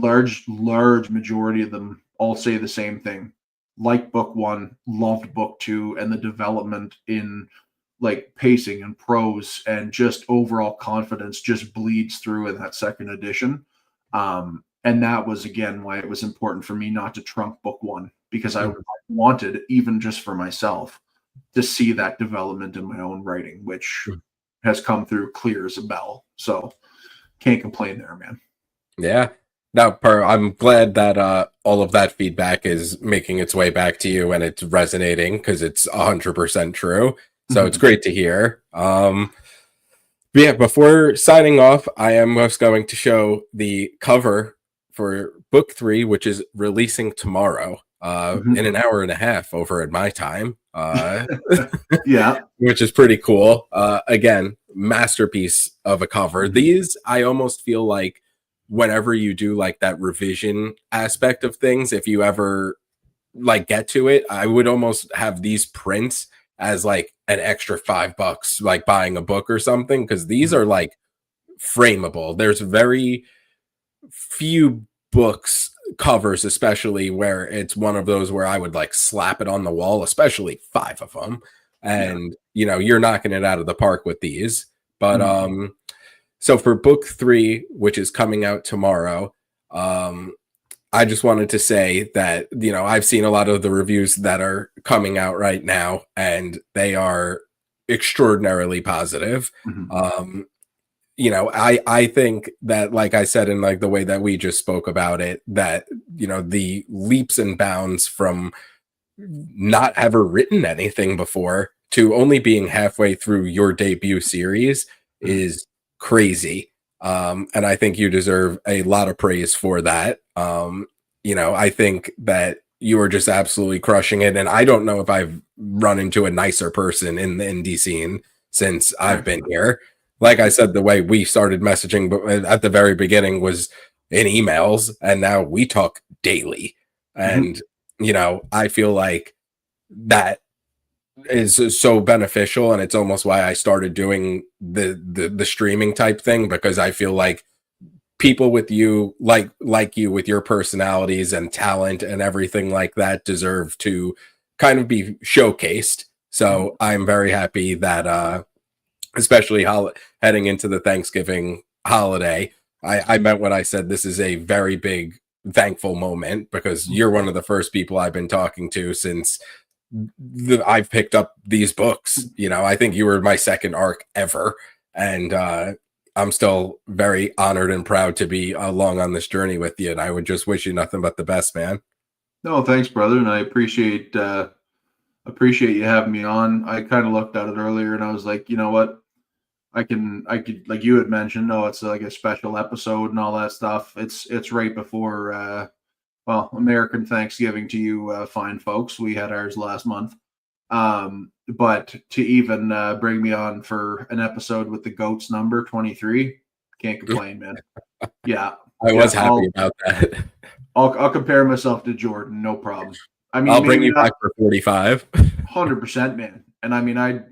large majority of them all say the same thing. Like book 1, loved book 2, and the development in like pacing and prose and just overall confidence just bleeds through in that second edition. And that was, again, why it was important for me not to trunk book 1, because I wanted, even just for myself, to see that development in my own writing, which has come through clear as a bell. So can't complain there, man. Yeah. No, I'm glad that all of that feedback is making its way back to you and it's resonating because it's 100% true. So it's great to hear. But yeah, before signing off, I am just going to show the cover for book 3, which is releasing tomorrow, in an hour and a half over at my time, Yeah. which is pretty cool. Again, masterpiece of a cover. These, I almost feel like whenever you do like that revision aspect of things, if you ever like get to it, I would almost have these prints as like an extra $5, like buying a book or something, because these are like frameable. There's very few books covers, especially where it's one of those where I would like slap it on the wall, especially 5 of them, and you know, you're knocking it out of the park with these. But so for book 3, which is coming out tomorrow, I just wanted to say that, you know, I've seen a lot of the reviews that are coming out right now, and they are extraordinarily positive. You know, I think that, like I said, in like the way that we just spoke about it, that, you know, the leaps and bounds from not ever written anything before to only being halfway through your debut series is crazy. And I think you deserve a lot of praise for that. You know, I think that you are just absolutely crushing it. And I don't know if I've run into a nicer person in the indie scene since I've been here. Like I said, the way we started messaging at the very beginning was in emails, and now we talk daily. And, you know, I feel like that is so beneficial, and it's almost why I started doing the streaming type thing, because I feel like people with you, like you, with your personalities and talent and everything like that, deserve to kind of be showcased. So I'm very happy that especially heading into the Thanksgiving holiday, I meant when I said this is a very big thankful moment, because you're one of the first people I've been talking to since I've picked up these books. You know, I think you were my second arc ever, and I'm still very honored and proud to be along on this journey with you, and I would just wish you nothing but the best, man. No, thanks, brother, and I appreciate you having me on. I kind of looked at it earlier, and I was like, you know what, I could, like you had mentioned, oh, it's like a special episode and all that stuff. It's right before well, American Thanksgiving to you fine folks. We had ours last month. But to even bring me on for an episode with the GOATs number 23, can't complain, man. Yeah. I was happy about that. I'll compare myself to Jordan, no problem. I mean, I'll bring you back for 45. 100%, man. And I mean, I'd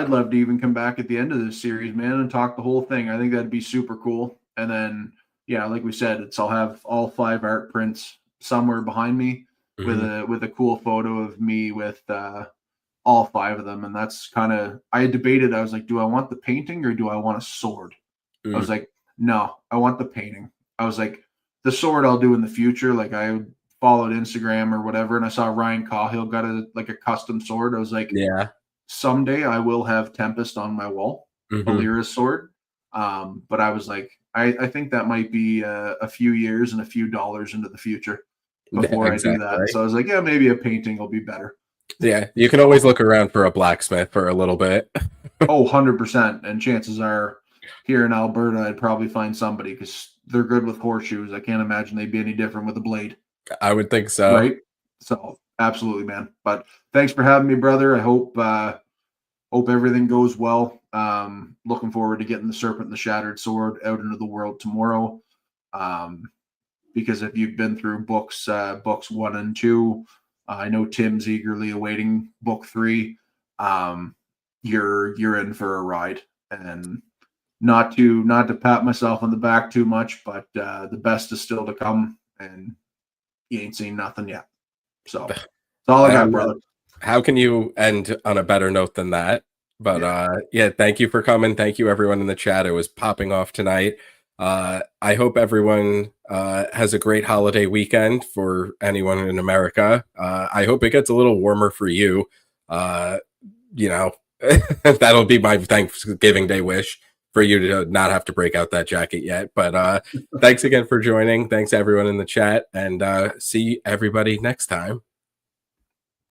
love to even come back at the end of this series, man, and talk the whole thing. I think that'd be super cool. And then, yeah, like we said, I'll have all 5 art prints somewhere behind me with a cool photo of me with all 5 of them. And that's kind of, I had debated. I was like, do I want the painting or do I want a sword? I was like, no, I want the painting. I was like, the sword I'll do in the future. Like, I followed Instagram or whatever, and I saw Ryan Cahill got a custom sword. I was like, yeah, someday I will have Tempest on my wall, Alira's sword. But I was like, I think that might be a few years and a few dollars into the future before I do that. Right? So I was like, yeah, maybe a painting will be better. Yeah, you can always look around for a blacksmith for a little bit. Oh, 100%. And chances are here in Alberta, I'd probably find somebody, because they're good with horseshoes. I can't imagine they'd be any different with a blade. I would think so. Right? So absolutely, man. But thanks for having me, brother. I hope everything goes well. Looking forward to getting the Serpent and the Shattered Sword out into the world tomorrow. Because if you've been through books 1 and 2, I know Tim's eagerly awaiting book 3. You're in for a ride, and not to pat myself on the back too much, but the best is still to come, and you ain't seen nothing yet. So that's all I got, brother. How can you end on a better note than that? But yeah, thank you for coming. Thank you, everyone in the chat. It was popping off tonight. I hope everyone has a great holiday weekend for anyone in America. I hope it gets a little warmer for you. You know, that'll be my Thanksgiving Day wish, for you to not have to break out that jacket yet. But thanks again for joining. Thanks everyone in the chat, and see everybody next time.